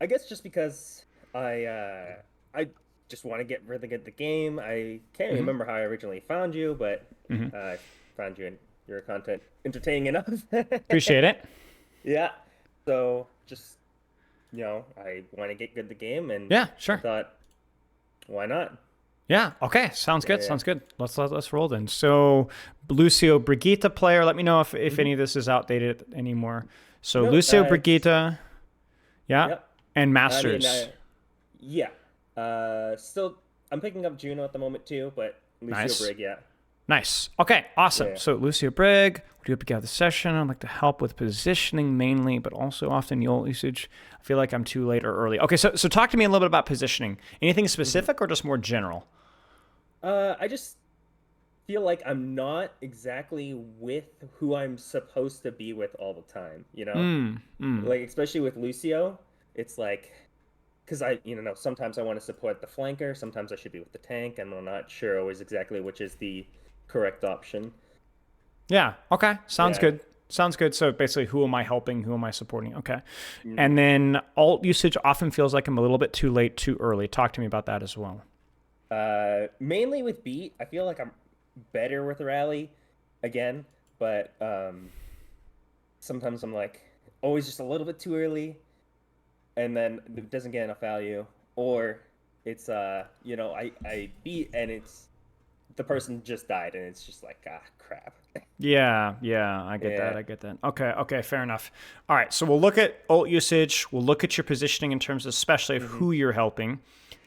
I guess just because I just want to get really good at the game. I can't even Hmm. remember how I originally found you, but Hmm. I found you and your content entertaining enough. Appreciate it. Yeah. So just I want to get good at the game, and Yeah, I sure. thought, why not? Yeah. Okay. Sounds Yeah, good. yeah. Sounds good. Let's roll then. So, Lucio Brigitte player. Let me know if Hmm. any of this is outdated anymore. So No, Lucio it's Brigitte. Yeah. yep. And I mean, Masters. yeah. Still, I'm picking up Juno at the moment too, but Lucio Nice. Brig, yeah, Nice. Okay, awesome. yeah. So Lucio Brig, we do together the session. I'd like to help with positioning mainly, but also often the old usage. I feel like I'm too late or early. Okay, so talk to me a little bit about positioning. Anything Hmm. specific or just more general? I just feel like I'm not exactly with who I'm supposed to be with all the time, you know? Mm, mm. Like especially with Lucio, it's like because sometimes I want to support the flanker, sometimes I should be with the tank, and I'm not sure always exactly which is the correct option. Yeah. Okay. Sounds Yeah. good. Sounds good. So basically, who am I helping? Who am I supporting? Okay. Hmm. And then alt usage often feels like I'm a little bit too late, too early. Talk to me about that as well. Mainly with beat, I feel like I'm better with rally again, but sometimes I'm like always just a little bit too early, and then it doesn't get enough value, or it's I beat and it's the person just died, and it's just like crap. Yeah, yeah, I get that. Yeah. I get that. Okay, okay, fair enough. All right, so we'll look at alt usage. We'll look at your positioning in terms of especially of Hmm. who you're helping,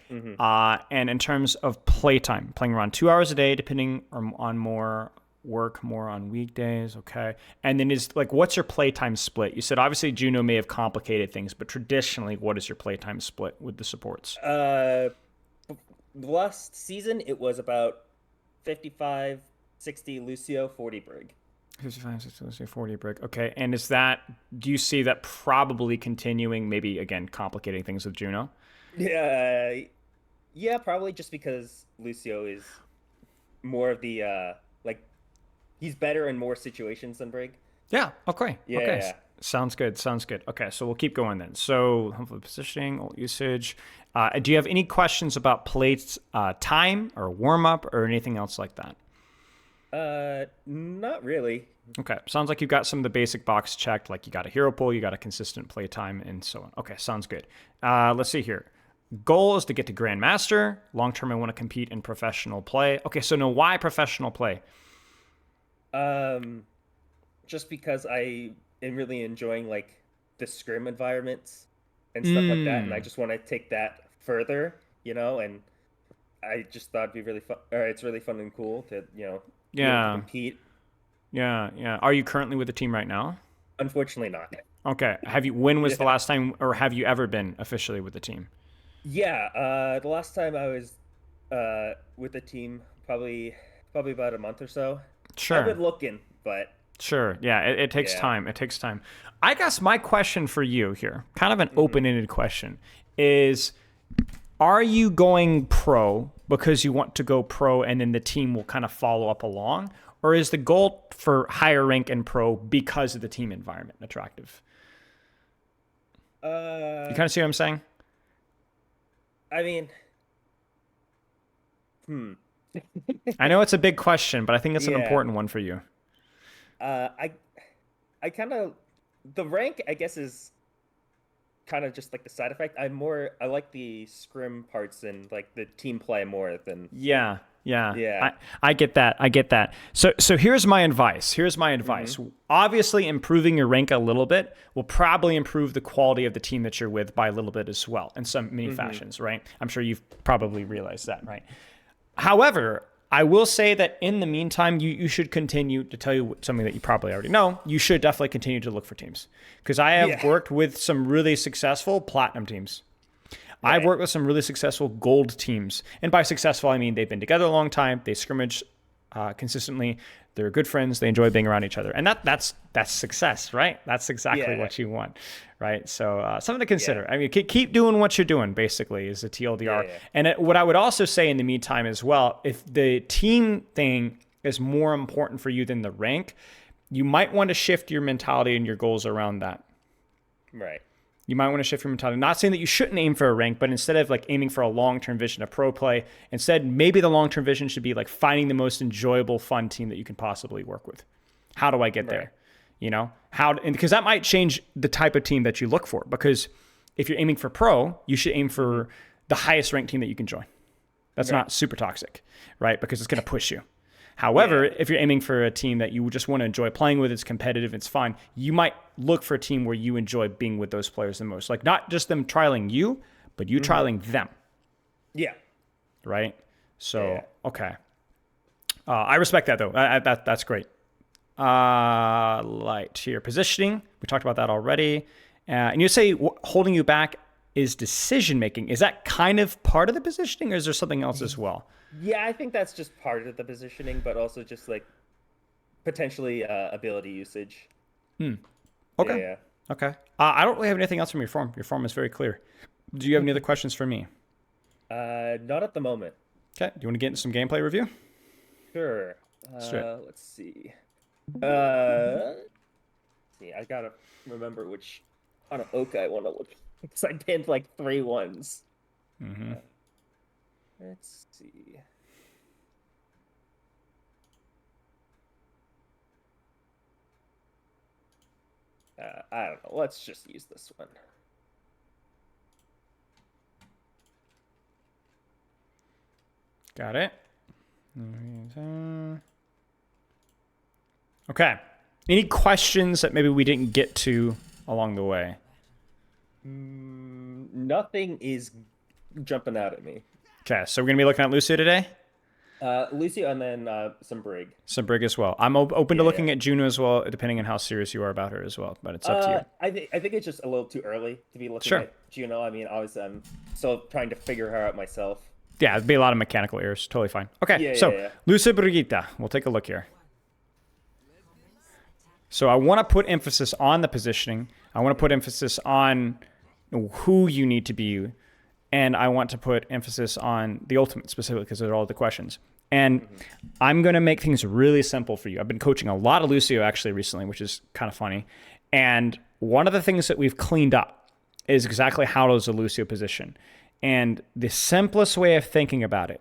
Hmm. and in terms of playtime, playing around 2 hours a day, depending on more work, more on weekdays. Okay, and then is like, what's your playtime split? You said obviously Juno may have complicated things, but traditionally, what is your playtime split with the supports? Uh, the last season it was about 55, 60 Lucio, 40 Brig. 55, 60, let's say 40 brick. Okay, and is that, do you see that probably continuing, maybe again, complicating things with Juno? Yeah, yeah, probably just because Lucio is more of the like he's better in more situations than Brig. Yeah. Okay. Yeah, Okay. yeah. Sounds good. Sounds good. Okay. So we'll keep going then. So hopefully positioning, alt usage. Do you have any questions about plates, time or warm up or anything else like that? Not really. Okay. Sounds like you've got some of the basic box checked, like you got a hero pool, you got a consistent play time, and so on. Okay. Sounds good. Let's see here. Goal is to get to Grandmaster. Long term, I want to compete in professional play. Okay. So, no, why professional play? Um, just because I am really enjoying like the scrim environments and stuff like that, and I Mm. just want to take that further, and I just thought it'd be really fun, or it's really fun and cool to, be able to Yeah. compete. Yeah. Yeah. Are you currently with the team right now? Unfortunately, not. Okay. Have you? When was the Yeah. last time, or have you ever been officially with the team? Yeah, the last time I was with the team, probably about a month or so. I've Sure. been looking, but Sure. Yeah. It takes yeah. time. It takes time. I guess my question for you here, kind of an Hmm. open-ended question, is: are you going pro because you want to go pro, and then the team will kind of follow up along, or is the goal for higher rank and pro because of the team environment attractive? You Uh, kind of see what I'm saying? I mean, hmm. I know it's a big question, but I think it's an Yeah. important one for you. Uh, I I kind of the rank I guess is kind of just like the side effect. I like the scrim parts and like the team play more than Yeah, yeah. yeah. I get that. I get that. So here's my advice. Here's my Hmm. advice. Obviously, improving your rank a little bit will probably improve the quality of the team that you're with by a little bit as well, in some many Hmm. fashions, right? I'm sure you've probably realized that, right? However, I will say that in the meantime, you should continue to tell you something that you probably already know. You should definitely continue to look for teams because I have Yeah. worked with some really successful platinum teams. I've Right. worked with some really successful gold teams. And by successful, I mean they've been together a long time, they scrimmage consistently, they're good friends, they enjoy being around each other. And that's success, right? That's exactly Yeah. what you want, right? So something to Yeah. consider. I mean, keep doing what you're doing, basically, is a Yeah. TLDR. Yeah. And what I would also say in the meantime as well, if the team thing is more important for you than the rank, you might want to shift your mentality and your goals around that. Right. You might want to shift your mentality. Not saying that you shouldn't aim for a rank, but instead of like aiming for a long-term vision of pro play, instead maybe the long-term vision should be like finding the most enjoyable, fun team that you can possibly work with. How do I get there? You know, and because that might change the type of team that you look for. Because if you're aiming for pro, you should aim for the highest ranked team that you can join. That's not super toxic, right? Because it's going to push you. However, if you're aiming for a team that you just want to enjoy playing with, it's competitive, it's fun, you might look for a team where you enjoy being with those players the most. Like not just them trialing you, but you trialing them. Yeah. Right? So, okay. I respect that, though. That's great. Light here. Positioning. We talked about that already. And you say holding you back is decision-making. Is that kind of part of the positioning, or is there something else as well? Yeah, I think that's just part of the positioning, but also just like potentially ability usage. Okay. Yeah. Okay. I don't really have anything else from your form. Your form is very clear. Do you have any other questions for me? Not at the moment. Okay. Do you want to get into some gameplay review? Sure. Straight. Let's see. I gotta remember which on an Oka I want to look because I pinned like 3 ones. Let's see. I don't know. Let's just use this one. Got it. Okay. Any questions that maybe we didn't get to along the way? Nothing is jumping out at me. Okay, so we're going to be looking at Lucio today? Lucio and then some Brig. Some Brig as well. I'm open to looking at Juno as well, depending on how serious you are about her as well, but it's up to you. I think it's just a little too early to be looking at Juno. I mean, obviously, I'm still trying to figure her out myself. Yeah, it'd be a lot of mechanical errors. Totally fine. Okay, Lucio Brigitte. We'll take a look here. So I want to put emphasis on the positioning. I want to put emphasis on who you need to be, and I want to put emphasis on the ultimate specifically because they're all the questions. And I'm going to make things really simple for you. I've been coaching a lot of Lucio actually recently, which is kind of funny. And one of the things that we've cleaned up is exactly how does a Lucio position. And the simplest way of thinking about it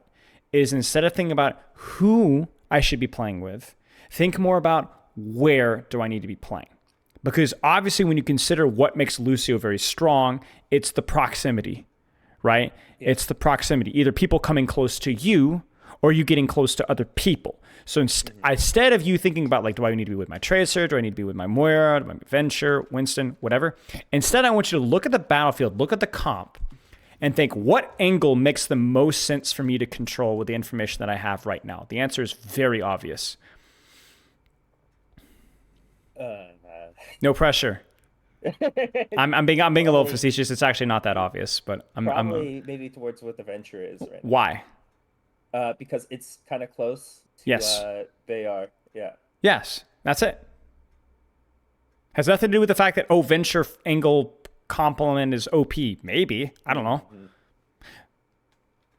is instead of thinking about who I should be playing with, think more about where do I need to be playing. Because obviously when you consider what makes Lucio very strong, it's the proximity, right? Yeah. It's the proximity. Either people coming close to you or you getting close to other people. So instead of you thinking about like, do I need to be with my Tracer? Do I need to be with my Moira, my Venture, Winston, whatever? Instead, I want you to look at the battlefield, look at the comp, and think what angle makes the most sense for me to control with the information that I have right now. The answer is very obvious. No pressure. I'm being a little facetious. It's actually not that obvious, but probably maybe towards what the Venture is right now. Why? Because it's kind of close to yes. They are. Yeah. Yes, that's it. Has nothing to do with the fact that Venture angle complement is OP. Maybe. I don't know.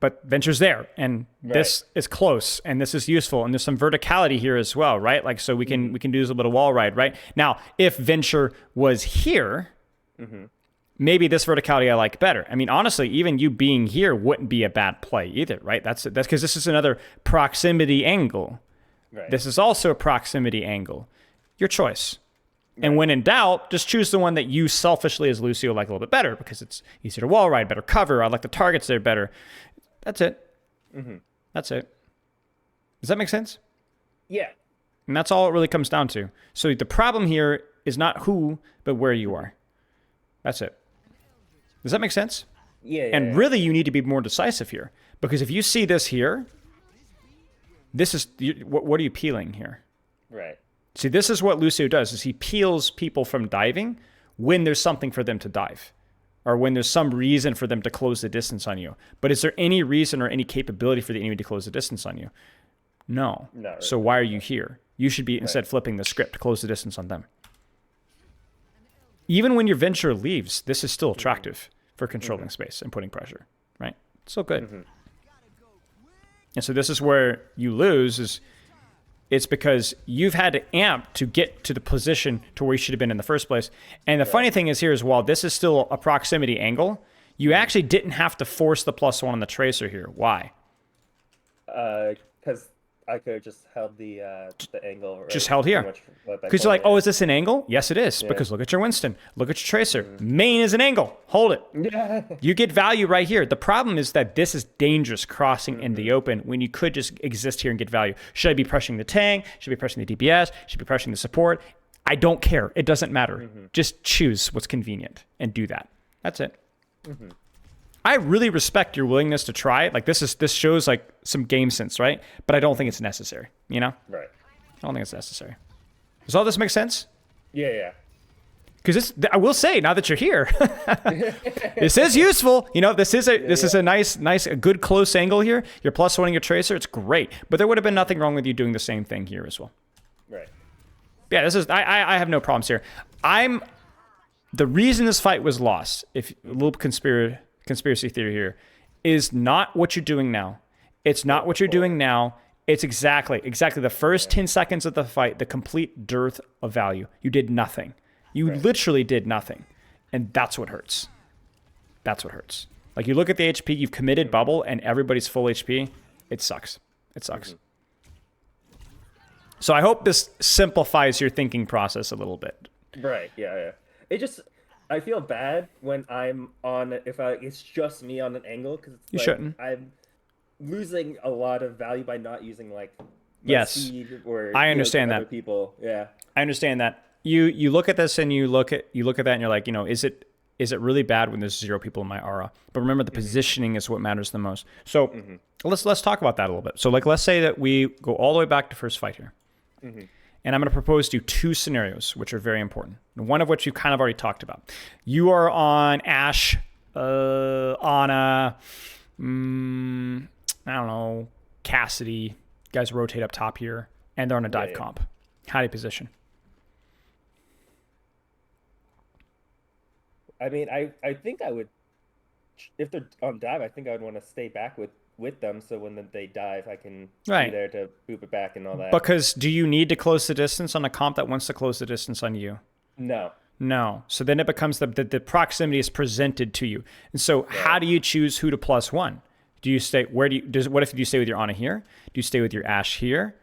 But Venture's there, and this is close, and this is useful, and there's some verticality here as well, right? Like, so we can do a little bit of wall ride, right? Now, if Venture was here, maybe this verticality I like better. I mean, honestly, even you being here wouldn't be a bad play either, right? That's because this is another proximity angle. Right. This is also a proximity angle. Your choice. Right. And when in doubt, just choose the one that you selfishly as Lucio like a little bit better because it's easier to wall ride, better cover. I like the targets there better. That's it. That's it. Does that make sense? Yeah. And that's all it really comes down to. So the problem here is not who, but where you are. That's it. Does that make sense? Yeah. And really, you need to be more decisive here. Because if you see this here, this is, what are you peeling here? Right. See, this is what Lucio does, is he peels people from diving when there's something for them to dive. Or when there's some reason for them to close the distance on you. But is there any reason or any capability for the enemy to close the distance on you? No. Not really. So why are you here? You should be instead flipping the script to close the distance on them. Even when your Venture leaves, this is still attractive for controlling space and putting pressure, right? It's still good. And so this is where you lose is It's because you've had to amp to get to the position to where you should have been in the first place. And the funny thing is here is while this is still a proximity angle, you actually didn't have to force the +1 on the tracer here. Why? Because I could have just held the angle. Right? Just held here. Because you're like, oh, is this an angle? Yes, it is. Yeah. Because look at your Winston. Look at your tracer. Main is an angle. Hold it. Yeah. You get value right here. The problem is that this is dangerous crossing in the open when you could just exist here and get value. Should I be pressuring the tank? Should I be pressing the DPS? Should I be pressing the support? I don't care. It doesn't matter. Just choose what's convenient and do that. That's it. I really respect your willingness to try it. Like this shows like some game sense, right? But I don't think it's necessary, you know? Right. I don't think it's necessary. Does all this make sense? Yeah. Because I will say, now that you're here, this is useful. You know, this is a nice, a good close angle here. You're +1ing your tracer. It's great. But there would have been nothing wrong with you doing the same thing here as well. Right. Yeah, I have no problems here. The reason this fight was lost, if a little conspiracy theory here, is not what you're doing now. It's not what you're doing now. It's exactly the first 10 seconds of the fight, the complete dearth of value. You did nothing. You literally did nothing. And that's what hurts. That's what hurts. Like you look at the HP, you've committed bubble and everybody's full HP. It sucks. It sucks. So I hope this simplifies your thinking process a little bit. Right, yeah. I feel bad when I'm on, it's just me on an angle, because you shouldn't. I'm losing a lot of value by not using like speed or I understand that. other people. Yeah. I understand that. You look at this and you look at that and you're like, you know, is it really bad when there's 0 people in my aura? But remember, the positioning is what matters the most. So let's talk about that a little bit. So like let's say that we go all the way back to first fight here. And I'm going to propose to you 2 scenarios, which are very important. One of which you kind of already talked about. You are on Ashe, Ana, I don't know, Cassidy. You guys rotate up top here, and they're on a dive comp. How do you position? I mean, I think I would, if they're on dive, I think I would want to stay back with them, so when they dive, I can be there to boop it back and all that. Because do you need to close the distance on a comp that wants to close the distance on you? No. So then it becomes the proximity is presented to you. And so how do you choose who to +1? Do you stay, what if you stay with your Ana here? Do you stay with your Ashe here?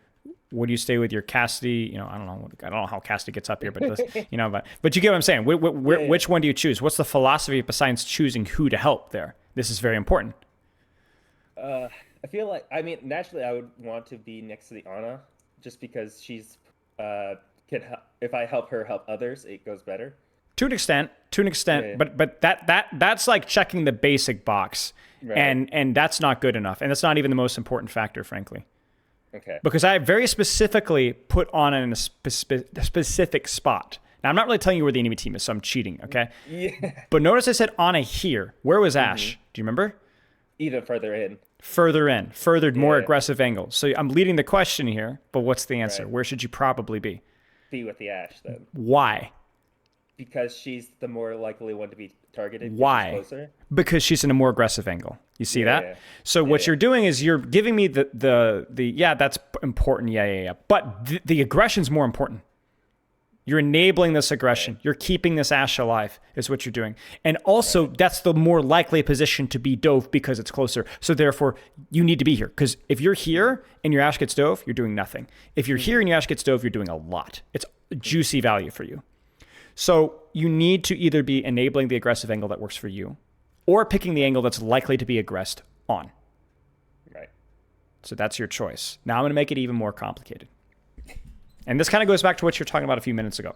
What do you stay with your Cassidy? You know, I don't know how Cassidy gets up here, but you know, but you get what I'm saying. Which one do you choose? What's the philosophy besides choosing who to help there? This is very important. I feel like, I mean, naturally I would want to be next to the Ana, just because she's if I help her help others, it goes better. To an extent. Yeah. But that's like checking the basic box, and that's not good enough, and that's not even the most important factor, frankly. Okay. Because I very specifically put Ana in a specific spot. Now I'm not really telling you where the enemy team is, so I'm cheating. Okay. Yeah. But notice I said Ana here. Where was Ashe? Do you remember? Even further in. More aggressive angle. So I'm leading the question here, but what's the answer? Where should you probably be? Be with the Ashe, then. Why? Because she's the more likely one to be targeted. Why? Closer. Because she's in a more aggressive angle. You see that? Yeah. So what you're doing is you're giving me the that's important. Yeah. But the aggression's more important. You're enabling this aggression. You're keeping this Ashe alive is what you're doing. And also, that's the more likely position to be dove because it's closer. So therefore, you need to be here. Because if you're here and your Ashe gets dove, you're doing nothing. If you're here and your Ashe gets dove, you're doing a lot. It's juicy value for you. So you need to either be enabling the aggressive angle that works for you or picking the angle that's likely to be aggressed on. Right. So that's your choice. Now I'm going to make it even more complicated. And this kind of goes back to what you were talking about a few minutes ago.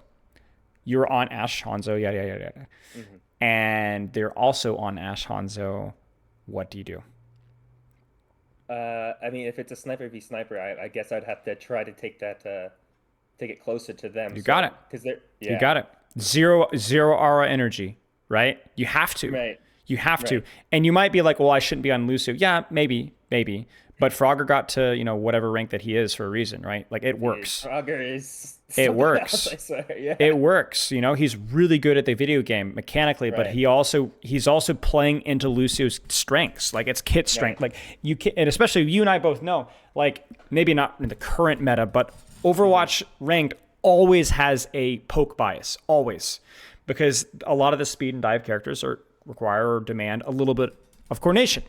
You're on Ashe Hanzo, and they're also on Ashe Hanzo. What do you do? I mean, if it's a sniper v sniper, I guess I'd have to try to take it closer to them. You got it. Because they're You got it. Zero aura energy, right? You have to. Right. You have to. And you might be like, well, I shouldn't be on Lucio. Yeah, maybe. maybe. But Frogger got to, whatever rank that he is for a reason, right? Like, it works. Frogger is It something works. else, I swear. Yeah. It works. He's really good at the video game mechanically, but Right. he's also playing into Lucio's strengths. Like, it's kit strength. Right. Like, you can, and especially you and I both know, like, maybe not in the current meta, but Overwatch ranked always has a poke bias, always, because a lot of the speed and dive characters require or demand a little bit of coordination.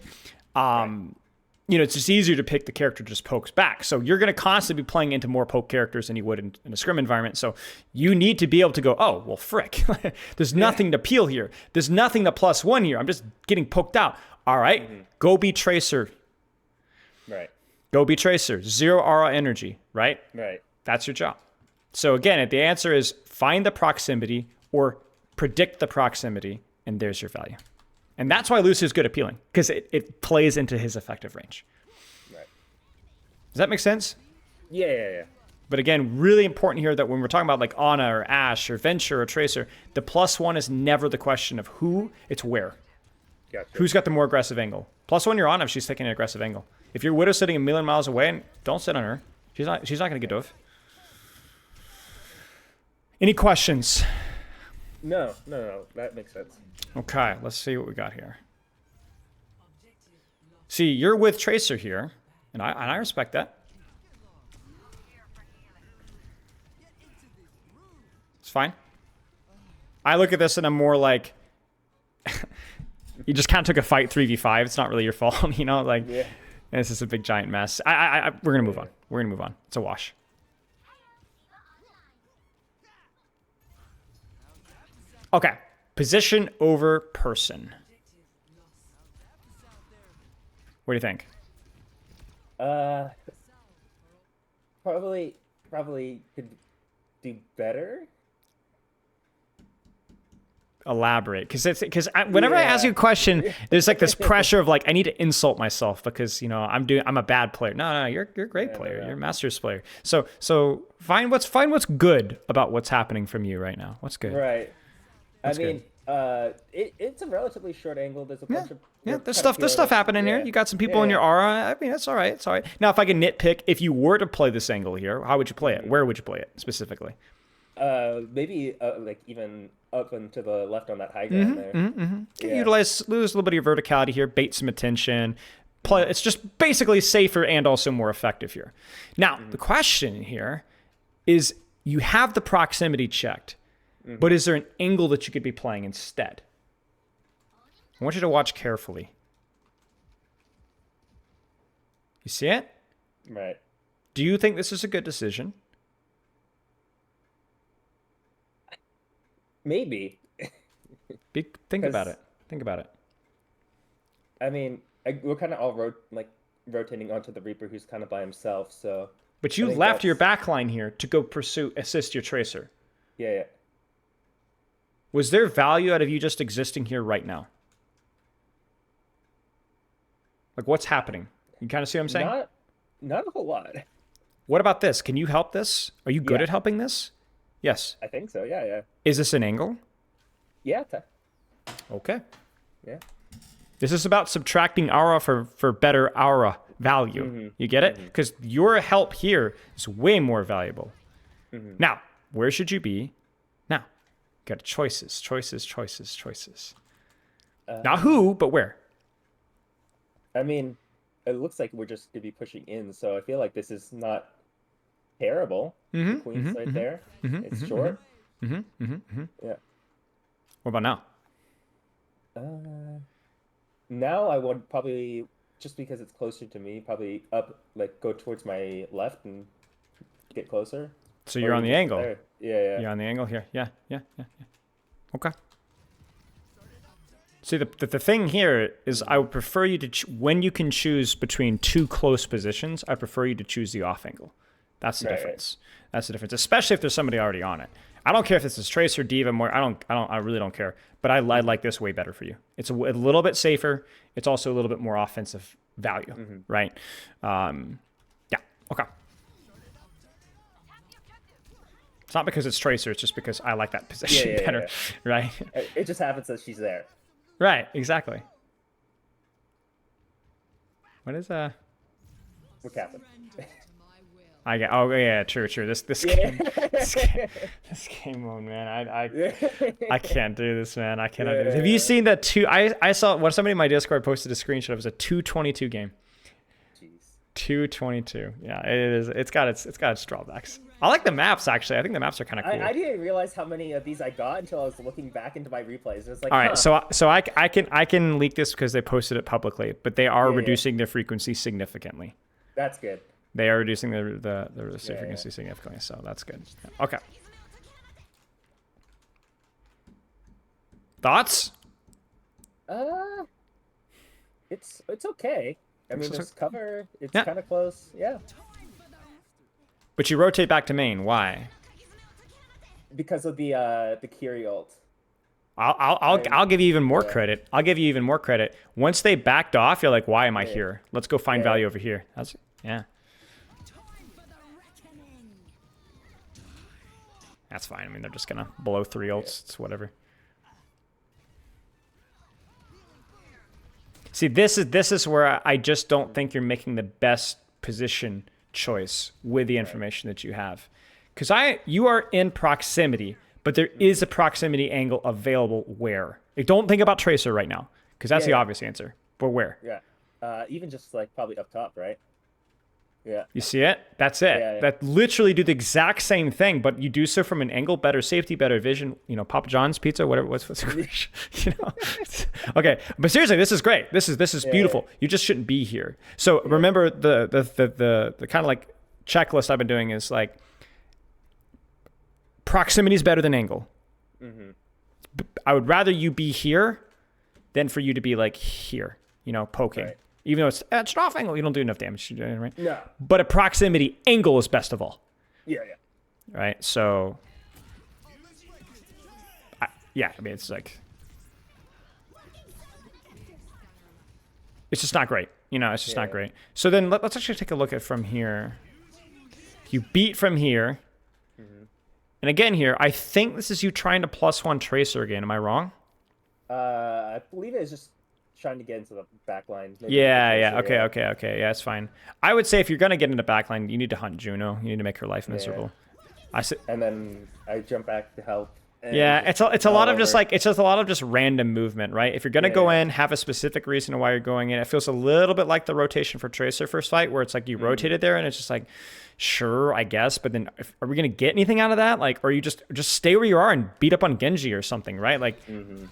It's just easier to pick the character that just pokes back. So you're going to constantly be playing into more poke characters than you would in a scrim environment. So you need to be able to go, oh, well, frick. There's nothing to peel here. There's nothing to +1 here. I'm just getting poked out. All right, go be Tracer. Right. Go be Tracer. 0 aura energy, right? Right. That's your job. So again, the answer is find the proximity or predict the proximity, and there's your value. And that's why Lucio's good at peeling, because it plays into his effective range. Right. Does that make sense? Yeah. But again, really important here that when we're talking about like Ana or Ashe or Venture or Tracer, the +1 is never the question of who, it's where. Gotcha. Who's got the more aggressive angle? +1, you're on if she's taking an aggressive angle. If your Widow's sitting a million miles away, don't sit on her. She's not going to get dove. Any questions? No. That makes sense. Okay, let's see what we got here. See, you're with Tracer here, and I respect that. It's fine. I look at this and I'm more like, you just kind of took a fight 3v5. It's not really your fault, Yeah. This is a big giant mess. We're gonna move on. We're gonna move on. It's a wash. Okay. Position over person. What do you think? Probably could do better. Elaborate, because whenever I ask you a question, there's like this pressure of like I need to insult myself because I'm a bad player. No, you're a great player. You're a Masters player. So find what's good about what's happening from you right now. What's good? Right. What's I mean, it's a relatively short angle. There's a bunch of there's stuff happening here. You got some people in your aura. I mean, that's all right. It's all right. Now, if I can nitpick, if you were to play this angle here, how would you play it? Where would you play it specifically? Maybe like even up and to the left on that high ground there. Lose a little bit of your verticality here, bait some attention. It's just basically safer and also more effective here. Now, the question here is you have the proximity checked, but is there an angle that you could be playing instead? I want you to watch carefully. You see it? Right. Do you think this is a good decision? Maybe. Think about it. Think about it. I mean, we're kind of all rotating onto the Reaper, who's kind of by himself. So. But you left your backline here to go assist your Tracer. Yeah. Was there value out of you just existing here right now? Like, what's happening? You kind of see what I'm saying? Not a whole lot. What about this? Can you help this? Are you good at helping this? Yes. I think so. Yeah. Is this an angle? Yeah. Okay. Yeah. This is about subtracting aura for better aura value. You get it? Because your help here is way more valuable. Now, where should you be? Now, you got choices. Not who, but where. I mean, it looks like we're just going to be pushing in, so I feel like this is not terrible. The Queen's right there. It's short. Yeah. What about now? Now I would probably, just because it's closer to me, probably go towards my left and get closer. So you're on the angle. There. Yeah. You're on the angle here. Yeah. Okay. See, the thing here is I would prefer you to, when you can choose between two close positions, I prefer you to choose the off angle. That's the difference. Right. That's the difference, especially if there's somebody already on it. I don't care if this is Tracer, Diva, more. I really don't care. But I like this way better for you. It's a little bit safer. It's also a little bit more offensive value, right? Yeah. Okay. It's not because it's Tracer. It's just because I like that position better, right? It just happens that she's there. Right, exactly. What is What happened? I get. Oh yeah, true. This game, this game mode, man. I can't do this, man. I cannot do this. Have you seen that two? I saw what somebody in my Discord posted a screenshot. It was a 222 game. Jeez. 222. Yeah, it is. It's got its drawbacks. I like the maps actually. I think the maps are kind of cool. I didn't realize how many of these I got until I was looking back into my replays. It was like, all right, so I can leak this because they posted it publicly, but they are reducing their frequency significantly. That's good. They are reducing the frequency significantly, so that's good. Okay. Thoughts? It's okay. I mean, there's cover. It's kind of close. Yeah. But you rotate back to main. Why? Because of the Kiri ult. I'll give you even more credit. I'll give you even more credit. Once they backed off, you're like, why am I here? Let's go find value over here. That's fine. I mean, they're just gonna blow 3 ults. It's whatever. See, this is where I just don't think you're making the best position choice with the information that you have, because you are in proximity, but there is a proximity angle available. Where? Like, don't think about Tracer right now, because that's the obvious answer. But where? Yeah. Even just like probably up top, right? Yeah. You see it? That's it. Yeah. That literally do the exact same thing, but you do so from an angle, better safety, better vision. You know, Papa John's pizza, whatever. What's you know? Okay, but seriously, this is great. This is beautiful. You just shouldn't be here. So remember the kind of like checklist I've been doing is like proximity is better than angle. Mm-hmm. I would rather you be here than for you to be like here. You know, poking. Right. Even though it's an off angle, you don't do enough damage, right? No. But a proximity angle is best of all. Yeah. Right? So, I mean, it's like, it's just not great. You know, it's just not great. So then let's actually take a look at from here. You beat from here. Mm-hmm. And again here, I think this is you trying to +1 Tracer again. Am I wrong? I believe it is just trying to get into the backline. Yeah. Okay. Yeah, it's fine. I would say if you're gonna get into backline, you need to hunt Juno. You need to make her life miserable. And then I jump back to help. It's a lot of just like it's just a lot of just random movement, right? If you're gonna go in, have a specific reason why you're going in. It feels a little bit like the rotation for Tracer first fight, where it's like you rotated there, and it's just like, sure, I guess, but then are we gonna get anything out of that? Like, or you just stay where you are and beat up on Genji or something, right? Like. Mm-hmm.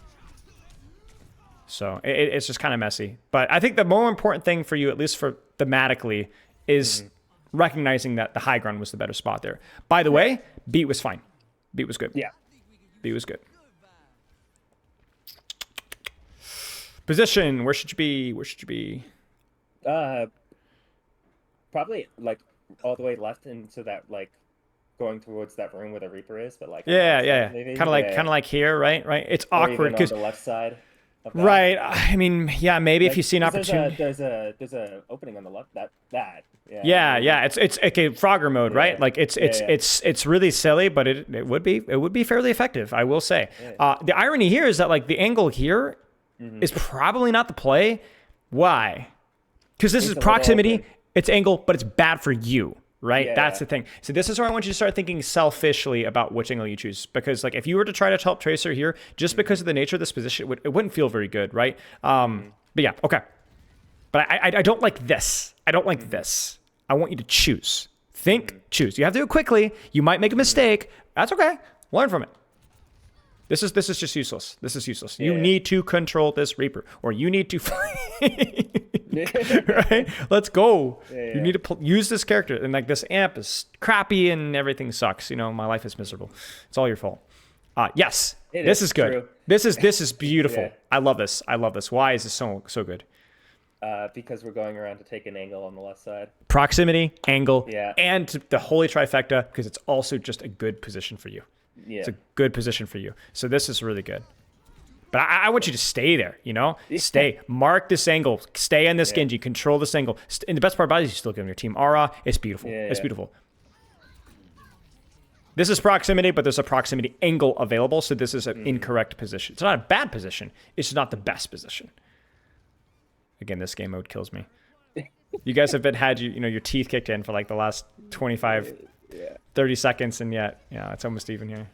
So it's just kind of messy. But I think the more important thing for you, at least for thematically, is recognizing that the high ground was the better spot there. By the way, beat was fine. Beat was good. Yeah. Beat was good. Position, where should you be? Probably like all the way left into that, like going towards that room where the Reaper is, but like yeah. Kind of like here, right? It's awkward because on the left side. Right. I mean, yeah, maybe like, if you see an opportunity. There's a opening on the left. That. Yeah. It's okay. Frogger mode, right? Like it's really silly, but it would be fairly effective, I will say. Yeah. The irony here is that like the angle here is probably not the play. Why? Because this is proximity. It's angle, but it's bad for you. Right? Yeah. That's the thing. So this is where I want you to start thinking selfishly about which angle you choose. Because like if you were to try to help Tracer here, just because of the nature of this position, it wouldn't feel very good, right? But yeah, okay. But I don't like this. I don't like this. I want you to choose. Think, choose. You have to do it quickly. You might make a mistake. That's okay. Learn from it. This is just useless. This is useless. Yeah. You need to control this Reaper. Or you need to... right? Let's go. You need to use this character. And like this amp is crappy and everything sucks. You know, my life is miserable. It's all your fault. Yes, this is good. True. This is beautiful. I love this. Why is this so good? Because we're going around to take an angle on the left side. Proximity, angle, and the holy trifecta, because it's also just a good position for you. Yeah. It's a good position for you. So this is really good. But I want you to stay there, you know? Stay. Mark this angle. Stay on this Genji. Control this angle. And the best part about it is you're still giving your team aura. It's beautiful. It's beautiful. This is proximity, but there's a proximity angle available, so this is an incorrect position. It's not a bad position. It's just not the best position. Again, this game mode kills me. You guys have had your teeth kicked in for like the last 25, Yeah. 30 seconds, and yet, yeah, it's almost even here.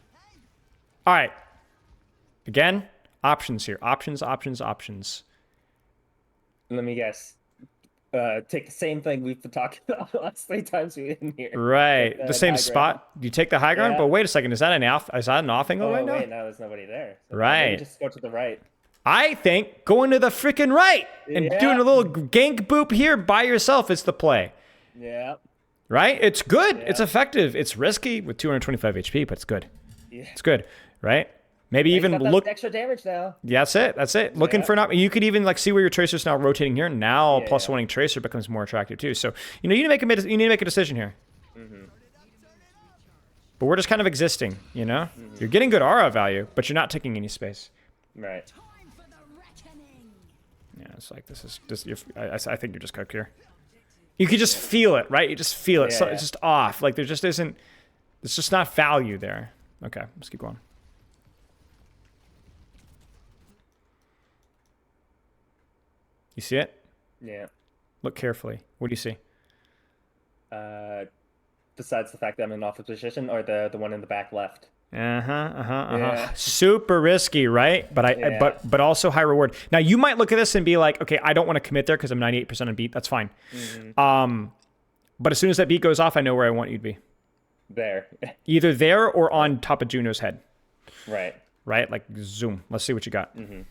All right. Again, options here. Options. Let me guess. Take the same thing we've been talking about the last 3 times we've been here. Right. Take The same high ground. spot. You take the high ground, Yeah. but wait a second. Is that an off angle Oh right now? wait, now there's nobody there. So Right. Maybe just go to the right. I think going to the freaking right and Yeah. doing a little gank boop here by yourself is the play. Yeah. Right? It's good. Yeah. It's effective. It's risky with 225 HP, but it's good. Yeah. It's good. Right? Maybe He's even got that look. extra damage now. Yeah, that's it. Looking Yeah. for an you could even like see where your tracer's now rotating here. Now Yeah, plus yeah. one tracer becomes more attractive too. So you need to make a decision here. Mm-hmm. But we're just kind of existing. You're getting good aura value, but you're not taking any space. Right. Yeah, it's like this is just. I think you're just cooked here. You could just feel it, right? You just feel it. Yeah, So yeah. it's just off. Like there just isn't. There's just not value there. Okay, let's keep going. You see it? Yeah. Look carefully. What do you see? Besides the fact that I'm in off position, or the one in the back left. Yeah. Super risky, right? But Yeah. but also high reward. Now you might look at this and be like, okay, I don't want to commit there because I'm 98% on beat. That's fine. Mm-hmm. But as soon as that beat goes off, I know where I want you to be. There. Either there or on top of Juno's head. Right. Right? Like zoom. Let's see what you got. Mm-hmm.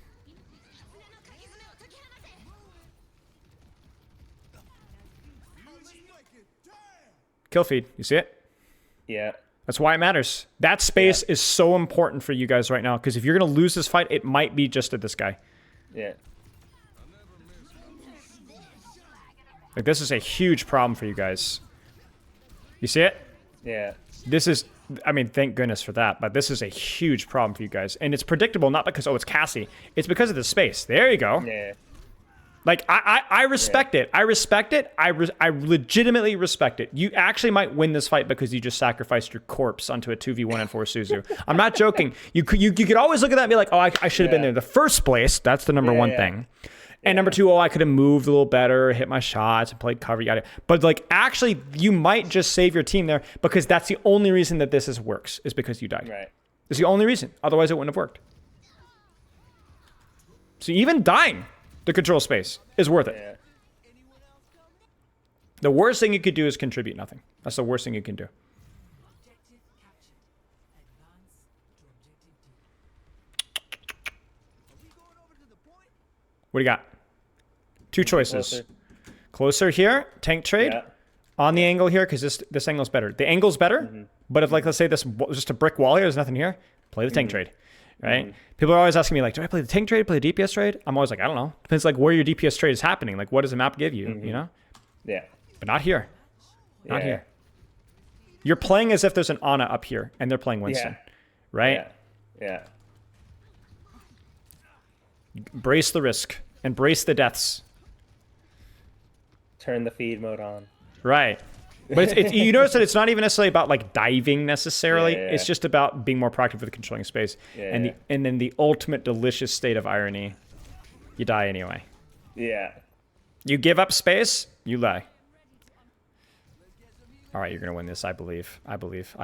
Kill feed. You see it? Yeah. That's why it matters. That space is so important for you guys right now because if you're going to lose this fight, it might be just at this guy. Yeah. Like this is a huge problem for you guys. You see it? Yeah. This is, I mean, thank goodness for that, but this is a huge problem for you guys. And it's predictable, not because, oh, it's Cassie. It's because of the space. There you go. Yeah. Like, I respect it. I respect it. I legitimately respect it. You actually might win this fight because you just sacrificed your corpse onto a 2v1 and 4 Suzu. I'm not joking. You could always look at that and be like, oh, I should have been there in the first place. That's the number one thing. And number two, oh, I could have moved a little better, hit my shots, and played cover, yada. But like, actually, you might just save your team there because that's the only reason that this works is because you died. Right. It's the only reason. Otherwise, it wouldn't have worked. So even dying to control space is worth it. Yeah. The worst thing you could do is contribute nothing. That's the worst thing you can do. What do you got? Two choices. Closer here, tank trade. Yeah. On the angle here, because this angle's better. The angle's better, but if, like, let's say this was just a brick wall here, there's nothing here, play the tank trade, right? People are always asking me, like, do I play the tank trade, play the DPS trade? I'm always like, I don't know. Depends, like, where your DPS trade is happening. Like, what does the map give you, you know? Yeah. But not here. Not here. You're playing as if there's an Ana up here, and they're playing Winston, right? Yeah. Brace the risk. Embrace the deaths. Turn the feed mode on. Right. But it's you notice that it's not even necessarily about like diving necessarily. Yeah. It's just about being more proactive with controlling space. Yeah. And then the ultimate delicious state of irony. You die anyway. Yeah. You give up space, you lie. All right, you're going to win this, I believe. I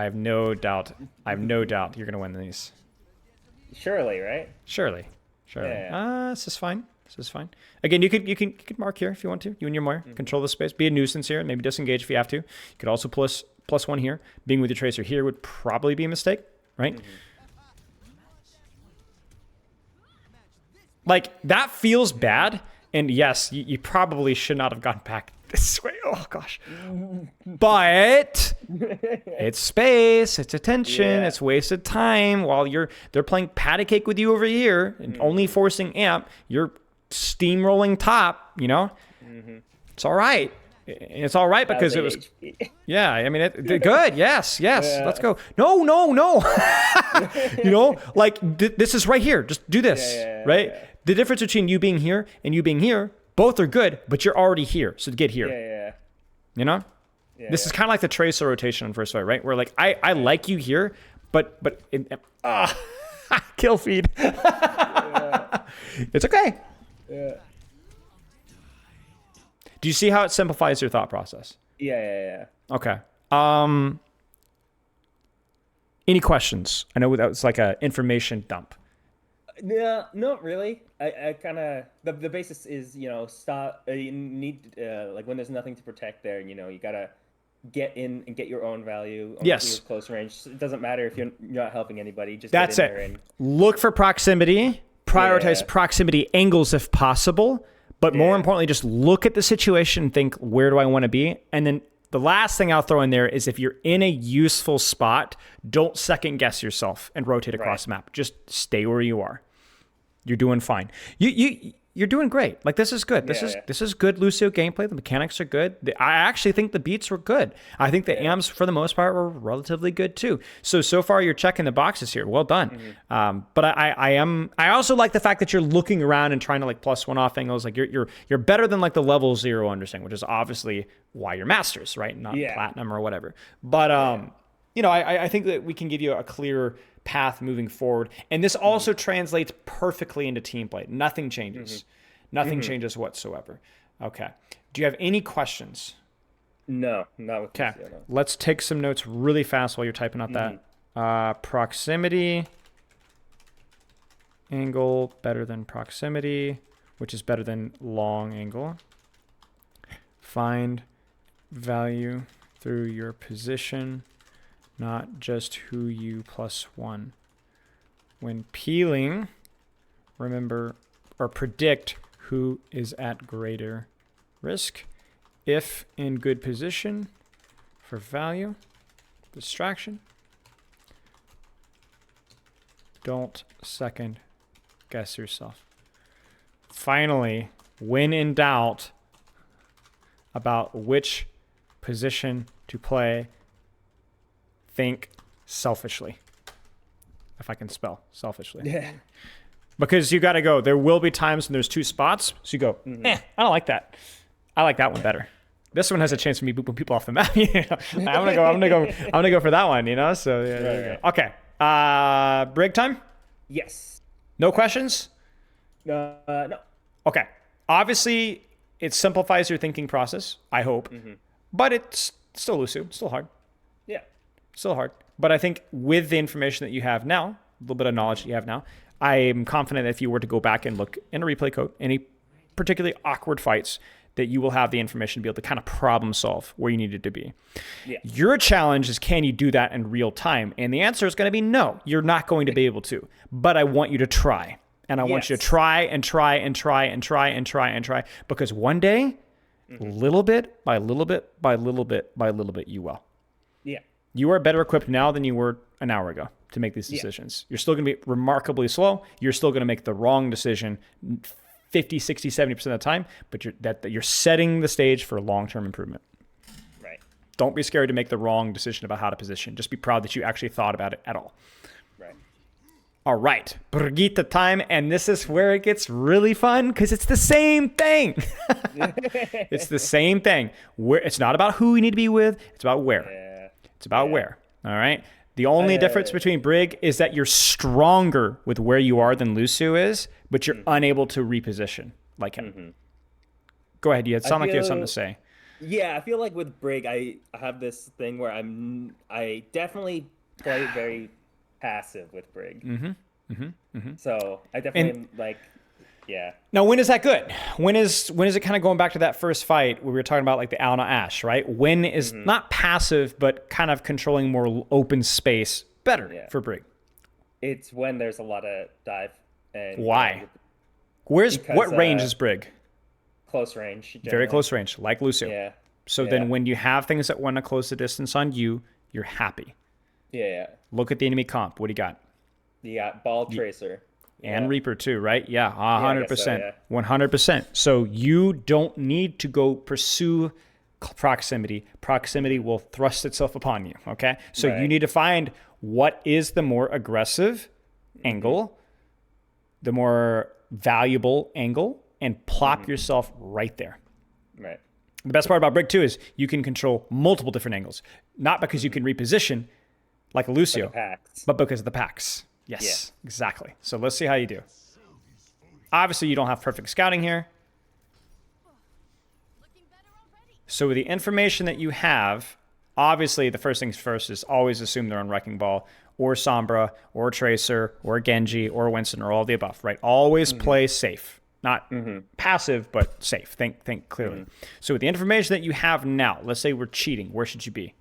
have no doubt. you're going to win these. Surely, right? Surely. Yeah. This is fine. Again, you could mark here if you want to. You and your Moira control the space. Be a nuisance here. Maybe disengage if you have to. You could also plus one here. Being with your tracer here would probably be a mistake, right? Like that feels bad. And yes, you probably should not have gone back this way. Oh gosh. But it's space, it's attention, it's wasted time while they're playing patty cake with you over here and only forcing amp. You're steamrolling top, you know? It's all right. It's all right because it was yeah, I mean they're good. Yes. Let's go. No. You know, like this is right here. Just do this, right? Yeah. The difference between you being here and you being here, both are good, but you're already here. So get here. Yeah. You know? This is kind of like the tracer rotation on first fight, right? Where like I like you here, but kill feed. It's okay. Yeah. Do you see how it simplifies your thought process? Yeah. Okay. Any questions? I know that was like a information dump. Yeah, not really. I kind of the basis is stop. You need like when there's nothing to protect there. You gotta get in and get your own value. Only Yes. with close range. It doesn't matter if you're not helping anybody. Just That's get in it. there and Look for proximity. Prioritize Yeah. proximity angles if possible. But more Yeah. importantly, just look at the situation and think, where do I want to be? And then the last thing I'll throw in there is if you're in a useful spot, don't second guess yourself and rotate across the map. Just stay where you are. You're doing fine. You're doing great. Like, this is good. This is good Lucio gameplay. The mechanics are good. I actually think the beats were good. I think the amps for the most part were relatively good too. So far you're checking the boxes here. Well done. But I also like the fact that you're looking around and trying to like plus one off angles. Like you're better than like the level 0 understanding, which is obviously why you're masters, right? Not platinum or whatever. But I think that we can give you a clear path moving forward. And this also translates perfectly into team play. Nothing changes. Nothing changes whatsoever. Okay. Do you have any questions? No, not with Okay. Lucio, no. Let's take some notes really fast while you're typing out that. Proximity angle better than proximity, which is better than long angle. Find value through your position, not just who you +1. When peeling, remember or predict who is at greater risk. If in good position for value, distraction, don't second guess yourself. Finally, when in doubt about which position to play, think selfishly. If I can spell selfishly. Yeah. Because you got to go. There will be times when there's two spots. So you go, I don't like that. I like that one better. This one has a chance for me booping people off the map. I'm gonna go for that one. So yeah, there you go. Okay. Break time. Yes. No questions. No. Okay. Obviously, it simplifies your thinking process. I hope, but it's still elusive. Still hard. Yeah. Still hard. But I think with the information that you have now, a little bit of knowledge that you have now, I am confident that if you were to go back and look in a replay code, any particularly awkward fights, that you will have the information to be able to kind of problem solve where you needed to be. Yeah. Your challenge is, can you do that in real time? And the answer is going to be no, you're not going to be able to. But I want you to try. And I want you to try and try and try and try and try and try. Because one day, little bit by little bit by little bit by little bit, you will. Yeah. You are better equipped now than you were an hour ago to make these decisions. You're still going to be remarkably slow. You're still going to make the wrong decision 50, 60, 70% of the time, but you're setting the stage for long-term improvement. Right. Don't be scared to make the wrong decision about how to position. Just be proud that you actually thought about it at all. Right. All right. Brigitte time, and this is where it gets really fun because it's the same thing. It's the same thing. It's not about who you need to be with. It's about where. Yeah. It's about where. All right. The only difference between Brig is that you're stronger with where you are than Lucio is, but you're unable to reposition like him. Go ahead. You sound like you had something to say. Yeah, I feel like with Brig, I have this thing where I definitely play very passive with Brig. So I definitely am like, yeah. Now, when is that good? When is it kind of going back to that first fight where we were talking about like the Alna Ash, right? When is not passive, but kind of controlling more open space better for Brig? It's when there's a lot of dive. And why? What range is Brig? Close range. Generally. Very close range, like Lucio. Yeah. So then when you have things that want to close the distance on you, you're happy. Yeah. Look at the enemy comp. What do you got? You got Ball Tracer. And Reaper too, right? Yeah, 100%. 100%. So you don't need to go pursue proximity. Proximity will thrust itself upon you, okay? So you need to find what is the more aggressive angle, the more valuable angle, and plop yourself right there. Right. The best part about Brig 2 is you can control multiple different angles. Not because you can reposition like a Lucio, but because of the packs. Yes, exactly. So let's see how you do. Obviously, you don't have perfect scouting here. So with the information that you have, obviously the first things first is always assume they're on Wrecking Ball or Sombra or Tracer or Genji or Winston or all of the above, right? Always play safe. Not passive, but safe. Think clearly. So with the information that you have now, let's say we're cheating, where should you be?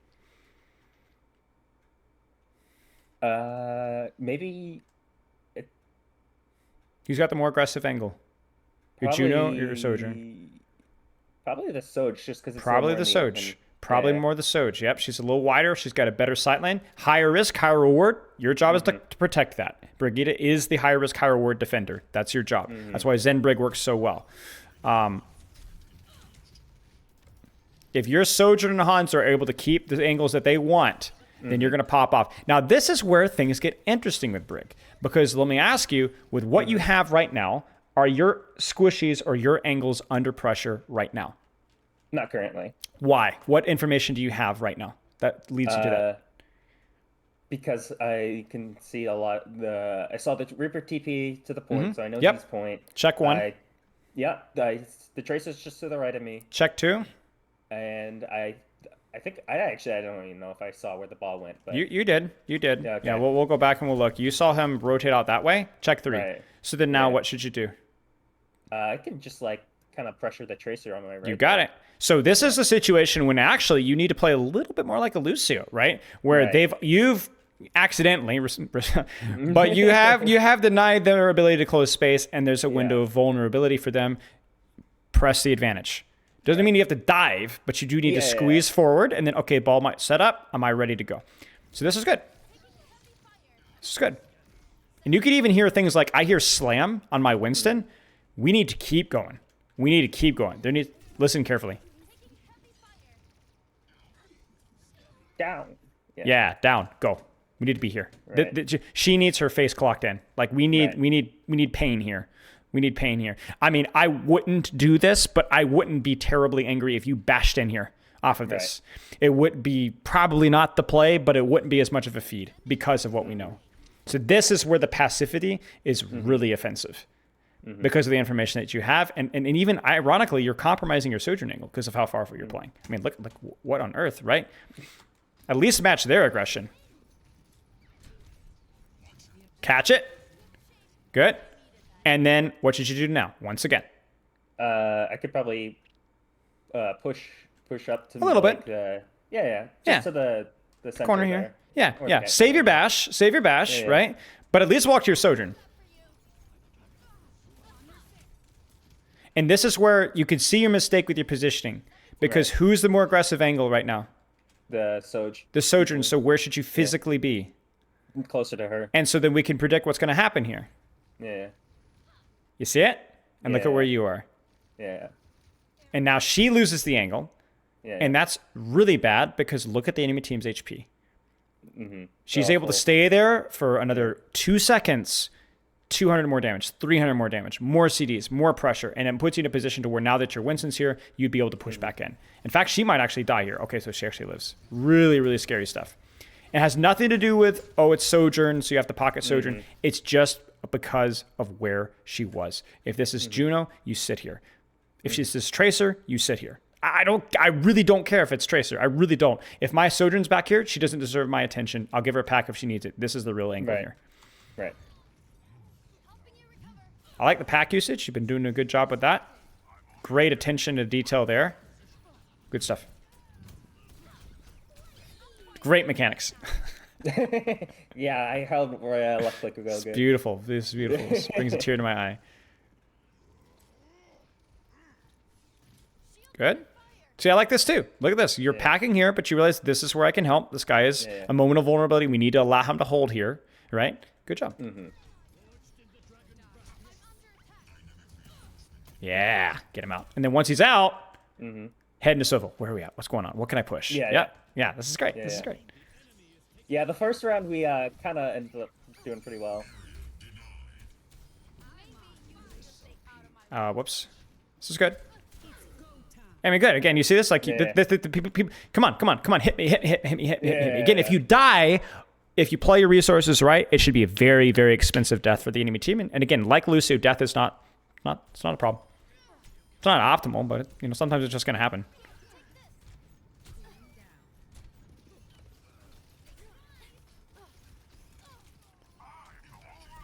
Maybe Who's got the more aggressive angle? Your Juno or your Sojourn? probably the Soj, just because it's Probably more the in the Soj. open. Probably Yeah. more the Soj. Yep, she's a little wider. She's got a better sight line. Higher risk, higher reward. Your job is to protect that. Brigitte is the high risk, high reward defender. That's your job. That's why Zen Brig works so well. If your Sojourn and Hans are able to keep the angles that they want, then you're going to pop off. Now, this is where things get interesting with Brig. Because let me ask you, with what you have right now, are your squishies or your angles under pressure right now? Not currently. Why? What information do you have right now that leads you to that? Because I can see a lot. I saw the Reaper TP to the point, so I know Yep. he's point. Check one. The Tracer's just to the right of me, Check two. and I think I don't even know if I saw where the ball went, but You did. You did. Yeah, okay. Yeah, we'll go back and we'll look. You saw him rotate out that way. Check three. Right. So then now Yeah. what should you do? I can just like kind of pressure the Tracer on my right. You got it. So this is a situation when actually you need to play a little bit more like a Lucio, right? Where Right. you've accidentally, but you have denied their ability to close space, and there's a window of vulnerability for them. Press the advantage. Doesn't mean you have to dive, but you do need to squeeze forward, and then okay, ball might set up. Am I ready to go? So this is good. This is good. And you could even hear things like I hear slam on my Winston. We need to keep going. We need to keep going. Listen carefully. Down. Yeah, down. Go. We need to be here. Right. She needs her face clocked in. Like we need pain here. We need pain here. I mean, I wouldn't do this, but I wouldn't be terribly angry if you bashed in here off of this. Right. It would be probably not the play, but it wouldn't be as much of a feed because of what we know. So this is where the passivity is really offensive. Because of the information that you have, and even ironically, you're compromising your Sojourn angle because of how far you're playing. I mean, look, what on earth, right? At least match their aggression. Catch it. Good. And then what should you do now? Once again. I could probably push up to a little bit. Just to the center corner there. here. Yeah, Or yeah. the Save your bash, Yeah. right? But at least walk to your Sojourn. And this is where you can see your mistake with your positioning. Because who's the more aggressive angle right now? The Soj. The Sojourn. So where should you physically be? Closer to her. And so then we can predict what's going to happen here. Yeah. You see it? And look at where you are. Yeah. And now she loses the angle. Yeah. And that's really bad because look at the enemy team's HP. She's able to stay there for another 2 seconds. 200 more damage, 300 more damage, more CDs, more pressure, and it puts you in a position to where now that your Winston's here, you'd be able to push back in. In fact, she might actually die here. Okay, so she actually lives. Really, really scary stuff. It has nothing to do with, it's Sojourn, so you have to pocket Sojourn. It's just because of where she was. If this is Juno, you sit here. If this is Tracer, you sit here. I really don't care if it's Tracer. I really don't. If my Sojourn's back here, she doesn't deserve my attention. I'll give her a pack if she needs it. This is the real angle here. Right. I like the pack usage. You've been doing a good job with that. Great attention to detail there. Good stuff. Great mechanics. Yeah, I held where left click would go good. Beautiful. This is beautiful. This brings a tear to my eye. Good. See, I like this too. Look at this. You're packing here, but you realize this is where I can help. This guy is a moment of vulnerability. We need to allow him to hold here, right? Good job. Yeah, get him out. And then once he's out, head into Swivel. Where are we at? What's going on? What can I push? Yeah, this is great. This is great. Yeah, the first round we kind of ended up doing pretty well. Whoops. This is good. I mean, good. Again, you see this? Like, the people, come on. Hit me. Again, if you die, if you play your resources right, it should be a very, very expensive death for the enemy team. And again, like Lucio, death is it's not a problem. It's not optimal, but sometimes it's just going to happen.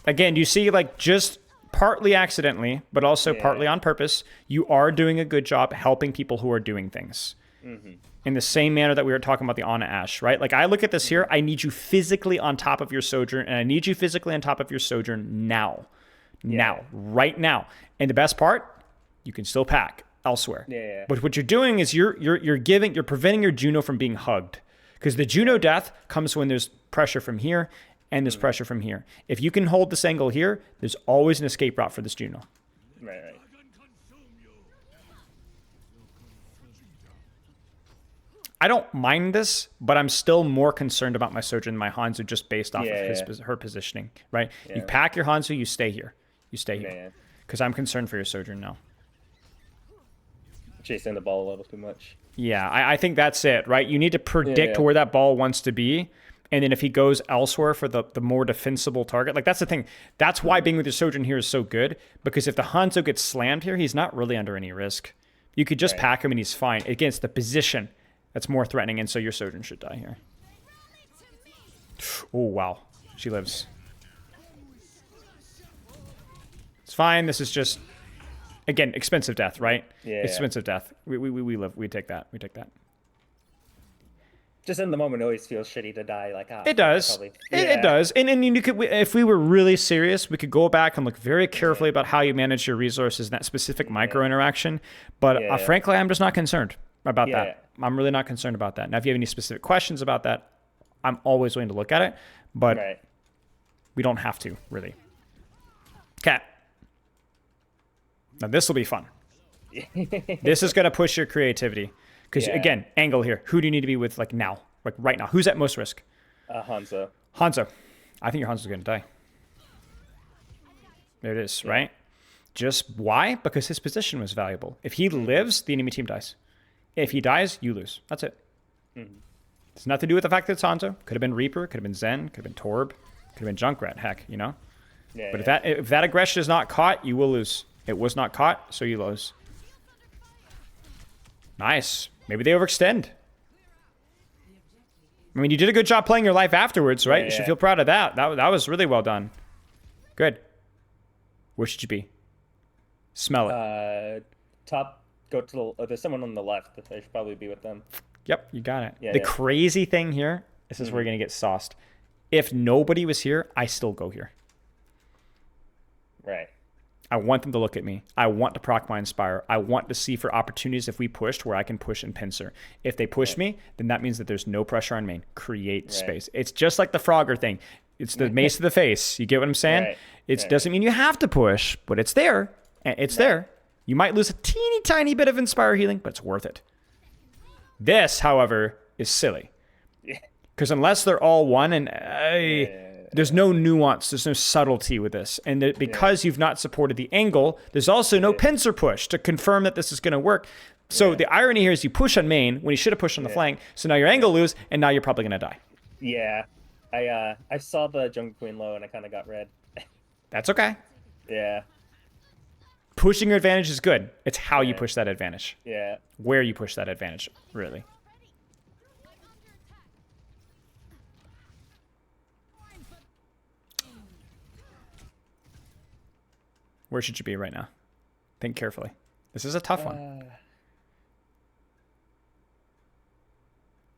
Again, you see, like, just partly accidentally, but also partly on purpose, you are doing a good job helping people who are doing things. In the same manner that we were talking about the Ana Ash, right? Like, I look at this here, I need you physically on top of your Sojourn, and I need you physically on top of your Sojourn now. Now. Right now. And the best part, you can still pack elsewhere. Yeah. But what you're doing is you're preventing your Juno from being hugged. Because the Juno death comes when there's pressure from here and there's pressure from here. If you can hold this angle here, there's always an escape route for this Juno. Right. I don't mind this, but I'm still more concerned about my Sojourn than my Hanzo just based off of her positioning, right? Yeah. You pack your Hanzo, you stay here. You stay here. Because I'm concerned for your Sojourn now. Chasing the ball a little too much. Yeah, I think that's it, right? You need to predict where that ball wants to be. And then if he goes elsewhere for the more defensible target, like that's the thing. That's why being with your Sojourn here is so good. Because if the Hanzo gets slammed here, he's not really under any risk. You could just pack him and he's fine. Against the position that's more threatening, and so your Sojourn should die here. Oh, wow. She lives. It's fine. This is just, again, expensive death, right? Yeah. Expensive death. We live. We take that. We take that. Just in the moment, it always feels shitty to die. Like, it does. It does. And you could, if we were really serious, we could go back and look very carefully about how you manage your resources in that specific micro interaction. But frankly, I'm just not concerned about that. I'm really not concerned about that. Now, if you have any specific questions about that, I'm always willing to look at it. But we don't have to, really. Okay. Now, this will be fun. This is going to push your creativity. Because, again, angle here. Who do you need to be with, like, now? Like, right now. Who's at most risk? Hanzo. Hanzo. I think your Hanzo's going to die. There it is, right? Just why? Because his position was valuable. If he lives, the enemy team dies. If he dies, you lose. That's it. It's nothing to do with the fact that it's Hanzo. Could have been Reaper. Could have been Zen. Could have been Torb. Could have been Junkrat. Heck, you know? But if that aggression is not caught, you will lose. It was not caught, so you lose. Nice. Maybe they overextend. I mean, you did a good job playing your life afterwards, right? You should feel proud of that. That was really well done. Good. Where should you be? Smell it. Top. Go to the. There's someone on the left. I should probably be with them. Yep, you got it. The crazy thing here, this is where you're going to get sauced. If nobody was here, I still go here. Right. I want them to look at me. I want to proc my Inspire. I want to see for opportunities if we pushed where I can push and pincer. If they push me, then that means that there's no pressure on main. Create space. It's just like the Frogger thing. It's the mace to the face. You get what I'm saying? It doesn't mean you have to push, but it's there. It's there. You might lose a teeny tiny bit of Inspire healing, but it's worth it. This, however, is silly. Because unless they're all one, and there's no nuance, there's no subtlety with this. And because you've not supported the angle, there's also no pincer push to confirm that this is going to work. So the irony here is you push on main when you should have pushed on the flank. So now your angle lose, and now you're probably going to die. Yeah. I saw the Jungle Queen low, and I kind of got red. That's okay. Yeah. Pushing your advantage is good. It's how you push that advantage. Yeah. Where you push that advantage, really. Where should you be right now? Think carefully. This is a tough one.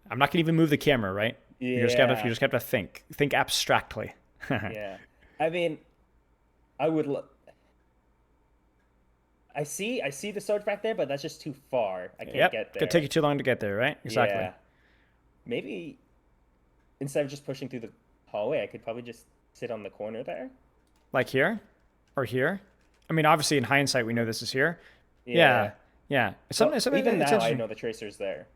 I'm not gonna even move the camera, right? Yeah. You just have to think. Think abstractly. Yeah. I mean, I would. I see the sword back there, but that's just too far. I can't get there. It's gonna take you too long to get there, right? Exactly. Yeah. Maybe instead of just pushing through the hallway, I could probably just sit on the corner there. Like here? Or here? I mean, obviously, in hindsight, we know this is here. Yeah. Even now, I know the Tracer's there.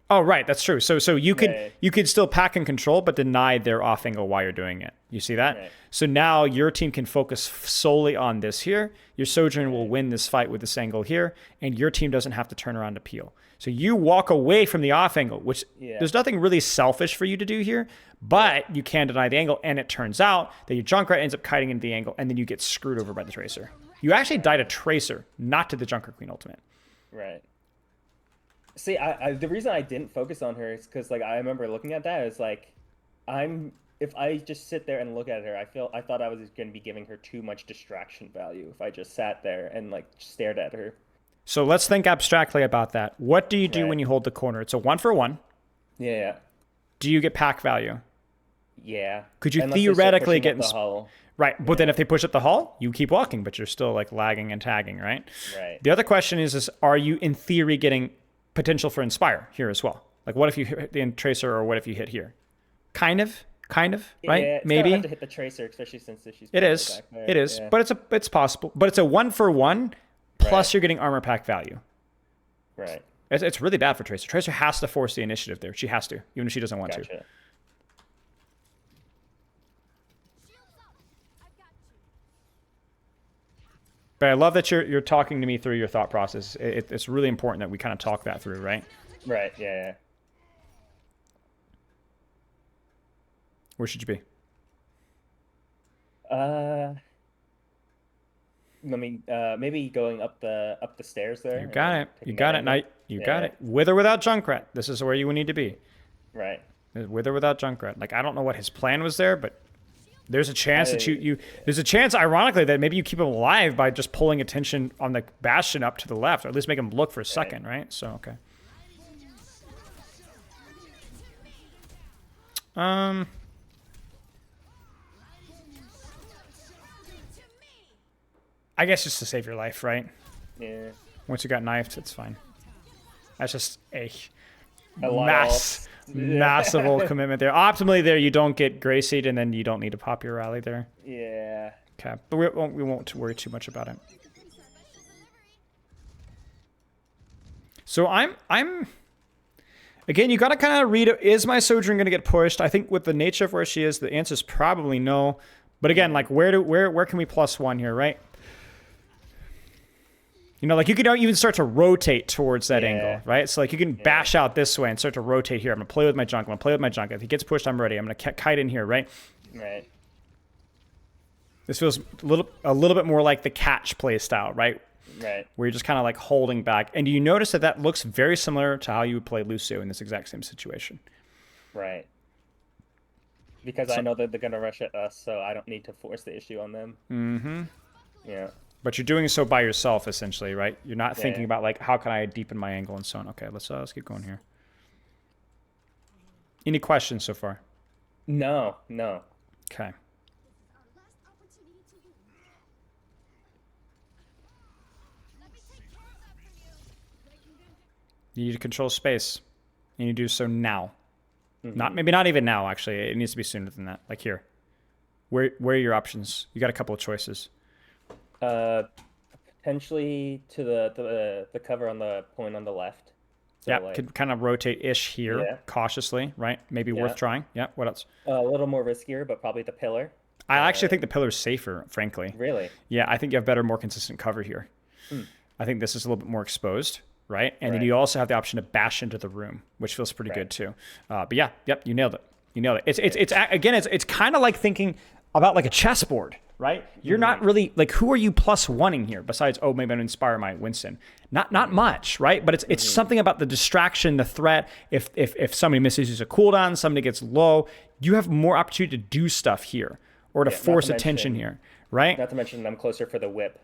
Oh, right. That's true. So you could still pack and control, but deny their off angle while you're doing it. You see that? Right. So now your team can focus solely on this here. Your Sojourn will win this fight with this angle here, and your team doesn't have to turn around to peel. So you walk away from the off angle, which there's nothing really selfish for you to do here, but you can deny the angle, and it turns out that your Junkrat ends up kiting into the angle, and then you get screwed over by the Tracer. You actually died a Tracer, not to the Junkrat Queen ultimate. Right. See, the reason I didn't focus on her is because, like, I remember looking at that as, like, I'm if I just sit there and look at her, I thought I was going to be giving her too much distraction value if I just sat there and like stared at her. So let's think abstractly about that. What do you do when Right. you hold the corner? It's a 1-for-1. Yeah. Do you get pack value? Yeah. Could you Unless they start theoretically pushing get up the hull. right? But then Yeah. if they push up the hull, you keep walking, but you're still like lagging and tagging, right? Right. The other question is are you in theory getting potential for inspire here as well? Like what if you hit the tracer or what if you hit here? Kind of, right? Yeah, it's kind of Maybe hard to hit the tracer, especially since she's it probably is. back there. It is, Yeah. but it's possible. But it's a 1-for-1 plus Right. you're getting armor pack value. Right. It's really bad for Tracer. Tracer has to force the initiative there. She has to, even if she doesn't want to. Gotcha. But I love that you're talking to me through your thought process. It's really important that we kind of talk that through, right? Right. Yeah. Where should you be? Yeah. Let me maybe going up the stairs there. You and got then it. You taking got that it. angle. Now you got Yeah. it. With or without Junkrat, this is where you would need to be. Right. With or without Junkrat. Like I don't know what his plan was there, but there's a chance that I- you there's a chance, ironically, that maybe you keep him alive by just pulling attention on the Bastion up to the left, or at least make him look for a second, right? So okay. I guess just to save your life, right? Yeah. Once you got knifed, it's fine. That's just a A lot massive commitment there. Optimally, there you don't get Grey Seed, and then you don't need to pop your rally there. Yeah. Okay, but we won't worry too much about it. So I'm again, you got to kind of read, is my Sojourn going to get pushed? I think with the nature of where she is, the answer is probably no. But again, like where can we +1 here, right? You know, like you could even start to rotate towards that angle, right? So like you can bash out this way and start to rotate here. I'm going to play with my junk. I'm going to play with my junk. If he gets pushed, I'm ready. I'm going to kite in here, right? Right. This feels a little bit more like the catch play style, right? Right. Where you're just kind of like holding back. And you notice that looks very similar to how you would play Lucio in this exact same situation. Right. Because I know that they're gonna rush at us, so I don't need to force the issue on them. Mm-hmm. Yeah. But you're doing so by yourself, essentially, right? You're not thinking Yeah. about like how can I deepen my angle and so on. Okay, let's keep going here. Any questions so far? No. Okay. You need to control space. And you do so now. Maybe not even now, actually. It needs to be sooner than that. Like here. Where are your options? You got a couple of choices. Potentially to the cover on the point on the left. So Yeah, like, could kind of rotate-ish here, Yeah. cautiously, right? Maybe worth trying. Yeah, what else? a little more riskier, but probably the pillar. I actually think the pillar's safer, frankly. Really? Yeah, I think you have better, more consistent cover here. I think this is a little bit more exposed, right? And then Right. you also have the option to bash into the room, which feels pretty good Right. too. But yeah, yep, you nailed it. You nailed it. It's kind of like thinking about like a chessboard, right? You're not really like, who are you +1ing here besides, oh, maybe I'm gonna inspire my Winston. Not much, right? But it's something about the distraction, the threat. If somebody misses a cooldown, somebody gets low, you have more opportunity to do stuff here or to not force to attention mention- here, right? Not to mention I'm closer for the whip.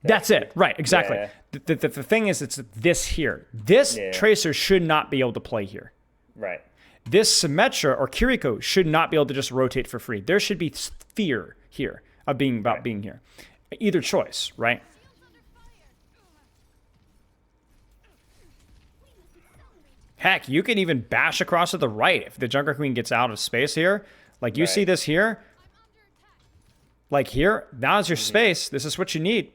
That's it. Right, exactly. Yeah. The thing is, it's this here. This Yeah. Tracer should not be able to play here. Right. This Symmetra or Kiriko should not be able to just rotate for free. There should be fear here of being here. Either choice, right? Heck, you can even bash across to the right if the Junker Queen gets out of space here. Like you Right. see this here. Like here, now's your space. This is what you need.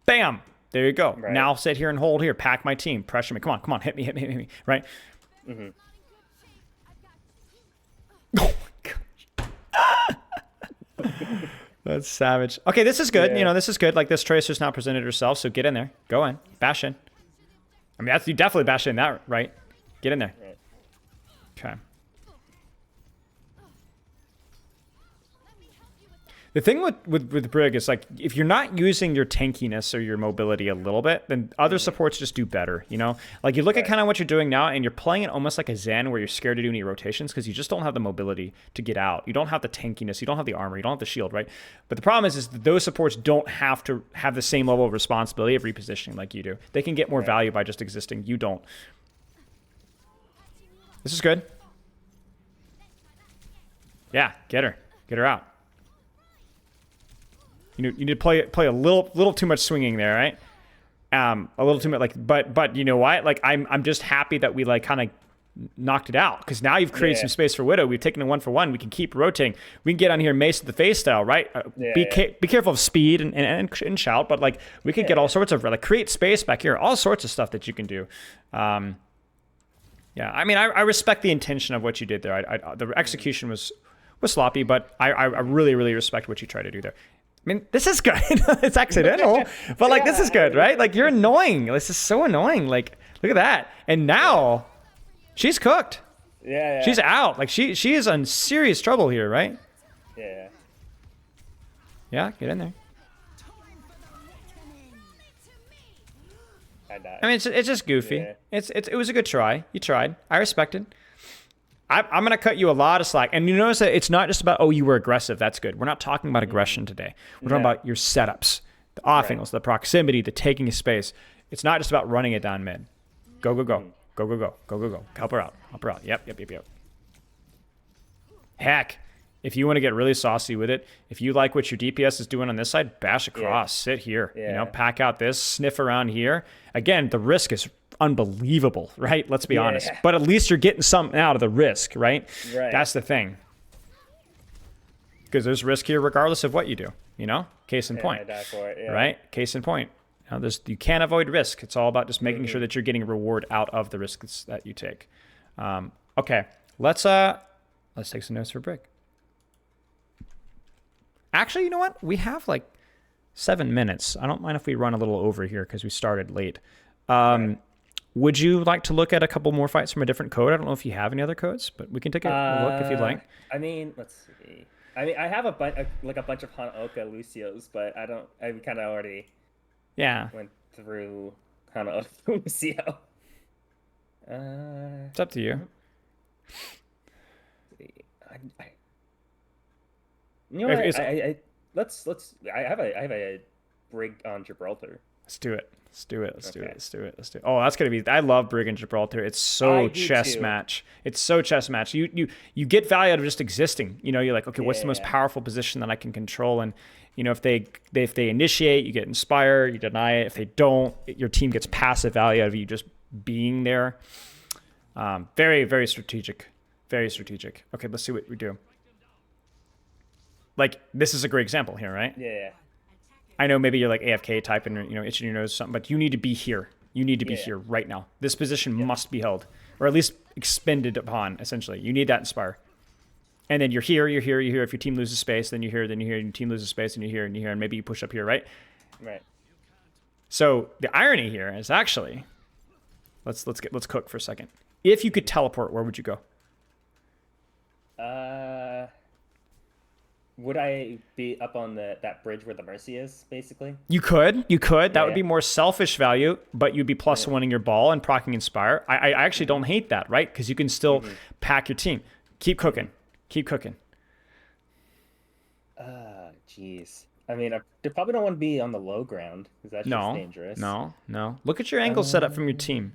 Bam! There you go. Right. Now sit here and hold here. Pack my team. Pressure me. Come on. Hit me. Right? Oh my gosh. That's savage. Okay, this is good. Yeah. You know, this is good. Like this Tracer's now presented herself, so get in there. Go in. Bash in. I mean, you definitely bash in that, right? Get in there. Right. Okay. The thing with Brig is like if you're not using your tankiness or your mobility a little bit, then other supports just do better, you know? Like you look at kind of what you're doing now and you're playing it almost like a Zen where you're scared to do any rotations because you just don't have the mobility to get out. You don't have the tankiness, you don't have the armor, you don't have the shield, right? But the problem is that those supports don't have to have the same level of responsibility of repositioning like you do. They can get more value by just existing. You don't. This is good. Yeah, get her. Get her out. You need to play a little too much swinging there, right? A little too much, like, but you know what? Like, I'm just happy that we like kind of knocked it out because now you've created some space for Widow. We've taken a 1-for-1. We can keep rotating. We can get on here Mace to the face style, right? Be careful of speed and shout, but like we could get all sorts of like create space back here. All sorts of stuff that you can do. Yeah, I mean, I respect the intention of what you did there. The execution was sloppy, but I really respect what you tried to do there. I mean, this is good. It's accidental, but like this is good, right? Like you're annoying. This is so annoying. Like look at that. And now she's cooked. Yeah. She's out. Like she is in serious trouble here, right? Yeah. Yeah, get in there. I died. I mean, it's just goofy. Yeah. It was a good try. You tried. I respect it. I'm going to cut you a lot of slack. And you notice that it's not just about, oh, you were aggressive. That's good. We're not talking about aggression today. We're talking about your setups, the off angles, the proximity, the taking of space. It's not just about running it down mid. Go. Help her out. Yep. Heck, if you want to get really saucy with it, if you like what your DPS is doing on this side, bash across, sit here, pack out this, sniff around here. Again, the risk is unbelievable, right? Let's be honest. But at least you're getting something out of the risk, right? That's the thing. Because there's risk here regardless of what you do, you know? Case in point. Right? Case in point. You can't avoid risk. It's all about just making sure that you're getting a reward out of the risks that you take. Okay. Let's take some notes for Brig. Actually, you know what? We have like 7 minutes. I don't mind if we run a little over here because we started late. Would you like to look at a couple more fights from a different code? I don't know if you have any other codes, but we can take a look if you'd like. I mean, let's see. I mean, I have a bunch of Hanaoka Lucios, but I kind of already went through Hanaoka Lucio. It's up to you. You know what? I have a Brig on Gibraltar. Let's do it. Let's do it. Oh, that's gonna be. I love Brig and Gibraltar. It's so chess match. It's so chess match. You get value out of just existing. You know, you're like, okay, what's the most powerful position that I can control? And you know, if they initiate, you get inspire. You deny it. If they don't, your team gets passive value out of you just being there. Very, very strategic. Very strategic. Okay, let's see what we do. Like this is a great example here, right? Yeah. I know maybe you're like AFK type and itching your nose or something, but you need to be here. You need to be here right now. This position must be held, or at least expended upon. Essentially, you need that inspire. And then you're here. If your team loses space, then you're here. And your team loses space, and you're here, and maybe you push up here, right? Right. So the irony here is actually, let's cook for a second. If you could teleport, where would you go? Would I be up on that bridge where the Mercy is, basically? You could. That would be more selfish value, but you'd be plus oneing your ball and proccing Inspire. I actually don't hate that, right? Because you can still pack your team. Keep cooking. Jeez. I mean, I probably don't want to be on the low ground, because that's just dangerous. No. Look at your angle set up from your team.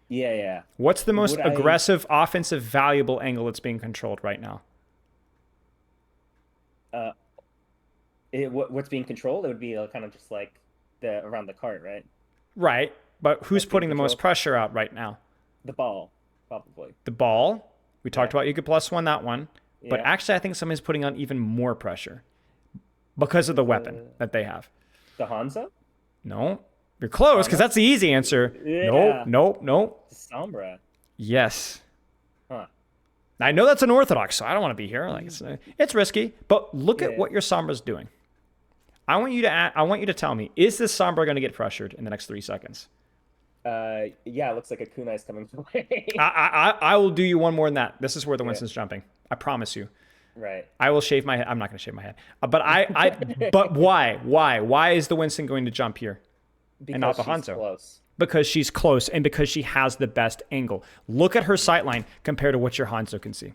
Yeah. What's the most aggressive, offensive, valuable angle that's being controlled right now? What's being controlled? It would be kind of just like around the cart, right? Right, but who's putting the most pressure out right now? The ball, probably. The ball. We talked about you could plus one that one, but actually I think somebody's putting on even more pressure because of the weapon that they have. The Hanzo? No, you're close because that's the easy answer. Yeah. Nope. Sombra. Yes. Huh. I know that's unorthodox, so I don't want to be here. Like it's risky, but look at what your Sombra's doing. I want you to tell me: is this Sombra going to get pressured in the next 3 seconds? Yeah, it looks like a kunai's coming away. I will do you one more than that. This is where the Winston's jumping. I promise you. Right. I will shave my head. I'm not going to shave my head. But why? Why is the Winston going to jump here Because and not the she's Hanzo? close. Because she's close and because she has the best angle. Look at her sightline compared to what your Hanzo can see.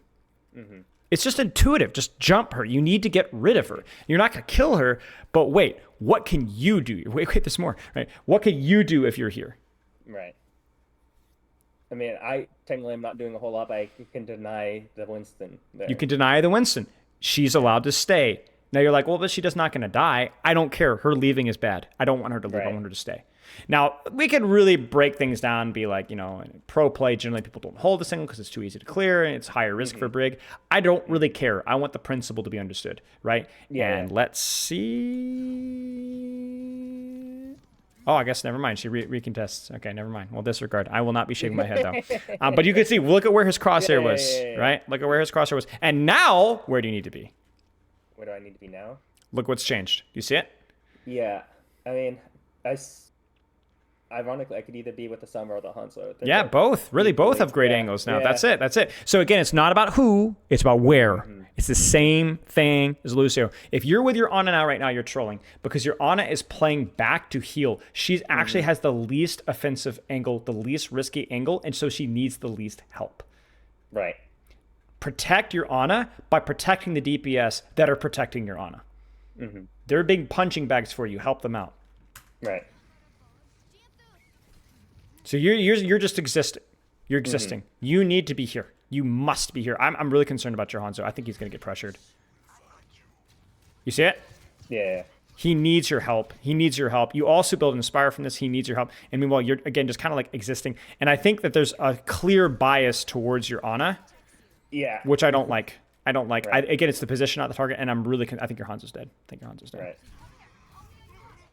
Mm-hmm. It's just intuitive. Just jump her. You need to get rid of her. You're not going to kill her, but wait, what can you do? Wait, there's more, right? What can you do if you're here? Right. I mean, I technically am not doing a whole lot, but I can deny the Winston there. You can deny the Winston. She's allowed to stay. Now you're like, well, but she's not going to die. I don't care. Her leaving is bad. I don't want her to leave. I want her to stay. Now, we could really break things down and be like, pro play, generally people don't hold the single because it's too easy to clear and it's higher risk for Brig. I don't really care. I want the principle to be understood, right? Yeah. And let's see. Oh, I guess never mind. She recontests. Okay, never mind. Well, disregard. I will not be shaving my head, though. But you can see, look at where his crosshair was, right? Look at where his crosshair was. And now, where do you need to be? Where do I need to be now? Look what's changed. You see it? Yeah. I mean, ironically, I could either be with the Summer or the Hanzo. Yeah, both. Really, both have great angles now. Yeah. That's it. So again, it's not about who, it's about where. It's the same thing as Lucio. If you're with your Ana now right now, you're trolling because your Ana is playing back to heal. She actually has the least offensive angle, the least risky angle, and so she needs the least help. Right. Protect your Ana by protecting the DPS that are protecting your Ana. They're big punching bags for you. Help them out. Right. So you're just existing. You're existing. You need to be here. You must be here. I'm really concerned about your Hanzo. I think he's going to get pressured. You see it? Yeah. He needs your help. He needs your help. You also build Inspire from this. He needs your help. And meanwhile, you're, again, just kind of like existing. And I think that there's a clear bias towards your Ana. Yeah. Which I don't like. I don't like. Right. Again, it's the position, not the target. And I'm really, I think your Hanzo's dead. Right.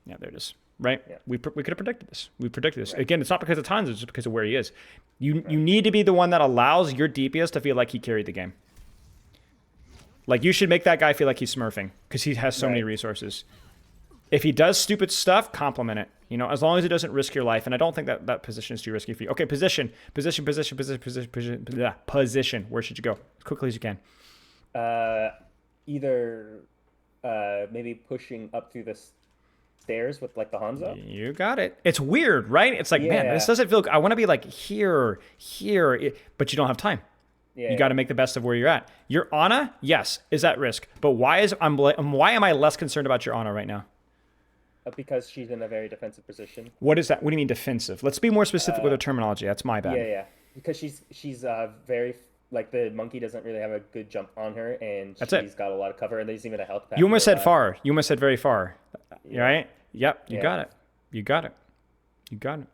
Yeah, there it is. Right? Yeah. We could have predicted this. We predicted this. Right. Again, it's not because of Hanzo, it's just because of where he is. You need to be the one that allows your DPS to feel like he carried the game. Like, you should make that guy feel like he's smurfing because he has so many resources. If he does stupid stuff, compliment it. As long as it doesn't risk your life. And I don't think that position is too risky for you. Okay, position. Where should you go? As quickly as you can. Either maybe pushing up through the stairs with like the Hanzo. You got it. It's weird, right? It's like, man, this doesn't feel. I want to be like here, but you don't have time. Yeah, you got to make the best of where you're at. Your Ana, yes, is at risk. But why am I less concerned about your Ana right now? Because she's in a very defensive position. What is that? What do you mean defensive? Let's be more specific with the terminology. That's my bad. Yeah. Because she's very, like, the monkey doesn't really have a good jump on her, and she's got a lot of cover, and there's even a health pack. You almost said far. You almost said very far. Yeah. Right? Yep. You got it. You got it.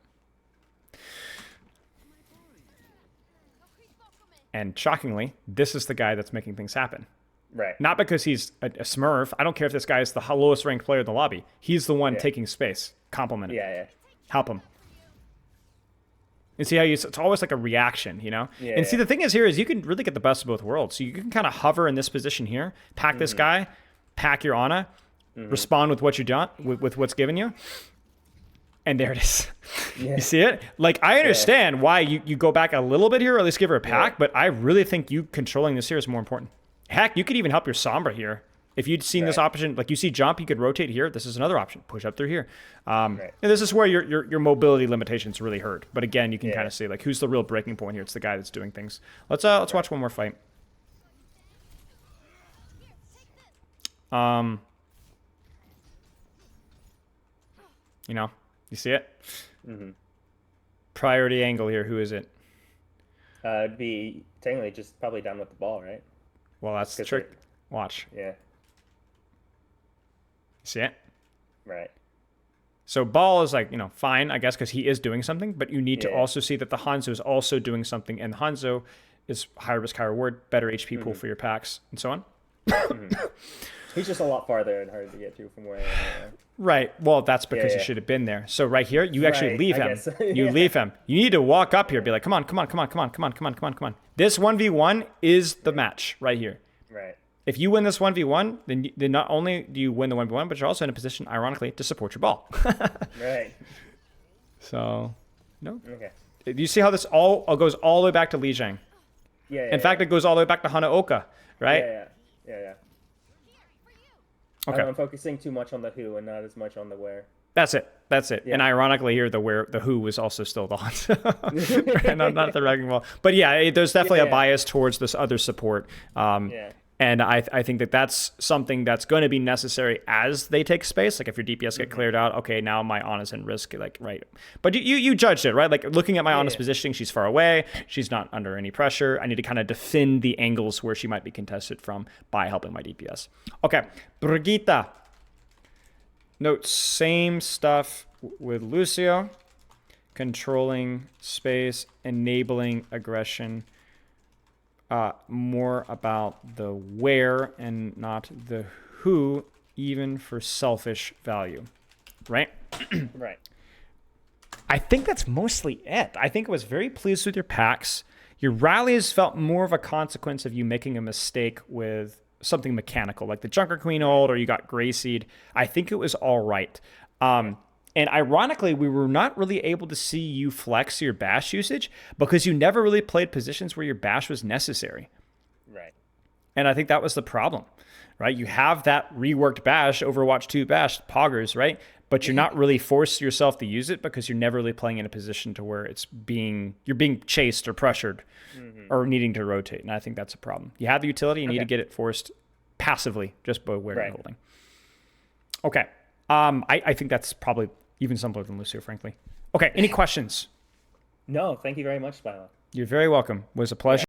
And shockingly, this is the guy that's making things happen. Right. Not because he's a smurf. I don't care if this guy is the lowest ranked player in the lobby. He's the one taking space. Compliment him. Yeah. Help him. And see how it's always like a reaction, Yeah, and see, the thing is here is you can really get the best of both worlds. So you can kind of hover in this position here, pack this guy, pack your Ana, respond with what you done, with what's given you. And there it is. Yeah. You see it? Like, I understand why you go back a little bit here, or at least give her a pack, but I really think you controlling this here is more important. Heck, you could even help your Sombra here. If you'd seen this option, like you see jump, you could rotate here. This is another option. Push up through here. And this is where your mobility limitations really hurt. But again, you can kind of see like who's the real breaking point here. It's the guy that's doing things. Let's watch one more fight. You see it? Priority angle here. Who is it? It'd be technically just probably down with the ball, right? Well, that's the trick. Watch. Yeah. See it? Right. So ball is like, fine, I guess, because he is doing something, but you need to also see that the Hanzo is also doing something, and Hanzo is higher risk, higher reward, better HP pool for your packs, and so on. He's just a lot farther and harder to get to from where I am right now. Right. Well, that's because you should have been there. So right here, you actually leave him. You leave him. You need to walk up here, be like, come on. This 1v1 is the match right here. Right. If you win this 1v1, then not only do you win the 1v1, but you're also in a position, ironically, to support your ball. Right. So, no. Okay. Do you see how this all goes all the way back to Li Jiang? Yeah. In fact, it goes all the way back to Hanaoka, right? Yeah. Yeah. Okay. I'm focusing too much on the who and not as much on the where. That's it. That's it. Yeah. And ironically, here the who was also still the hunt, not the wrecking ball. But yeah, there's definitely a bias towards this other support. Yeah. And I think that that's something that's going to be necessary as they take space. Like if your DPS get cleared out, okay, now my Ana's in risk. Like right, but you judged it right. Like looking at my Ana's positioning, she's far away. She's not under any pressure. I need to kind of defend the angles where she might be contested from by helping my DPS. Okay, Brigitte. Note same stuff with Lucio. Controlling space, enabling aggression. More about the where and not the who, even for selfish value, right? Right. I think that's mostly it. I think I was very pleased with your packs. Your rallies felt more of a consequence of you making a mistake with something mechanical, like the Junker Queen ult, or you got Grey Seed. I think it was all right. And ironically, we were not really able to see you flex your bash usage because you never really played positions where your bash was necessary. Right. And I think that was the problem, right? You have that reworked bash, Overwatch 2 bash, poggers, right? But you're not really forced yourself to use it because you're never really playing in a position to where you're being chased or pressured or needing to rotate. And I think that's a problem. You have the utility, you need to get it forced passively just by where you're holding. Okay. I think that's probably even simpler than Lucio, frankly. Okay, any questions? No, thank you very much, Spyla. You're very welcome. It was a pleasure.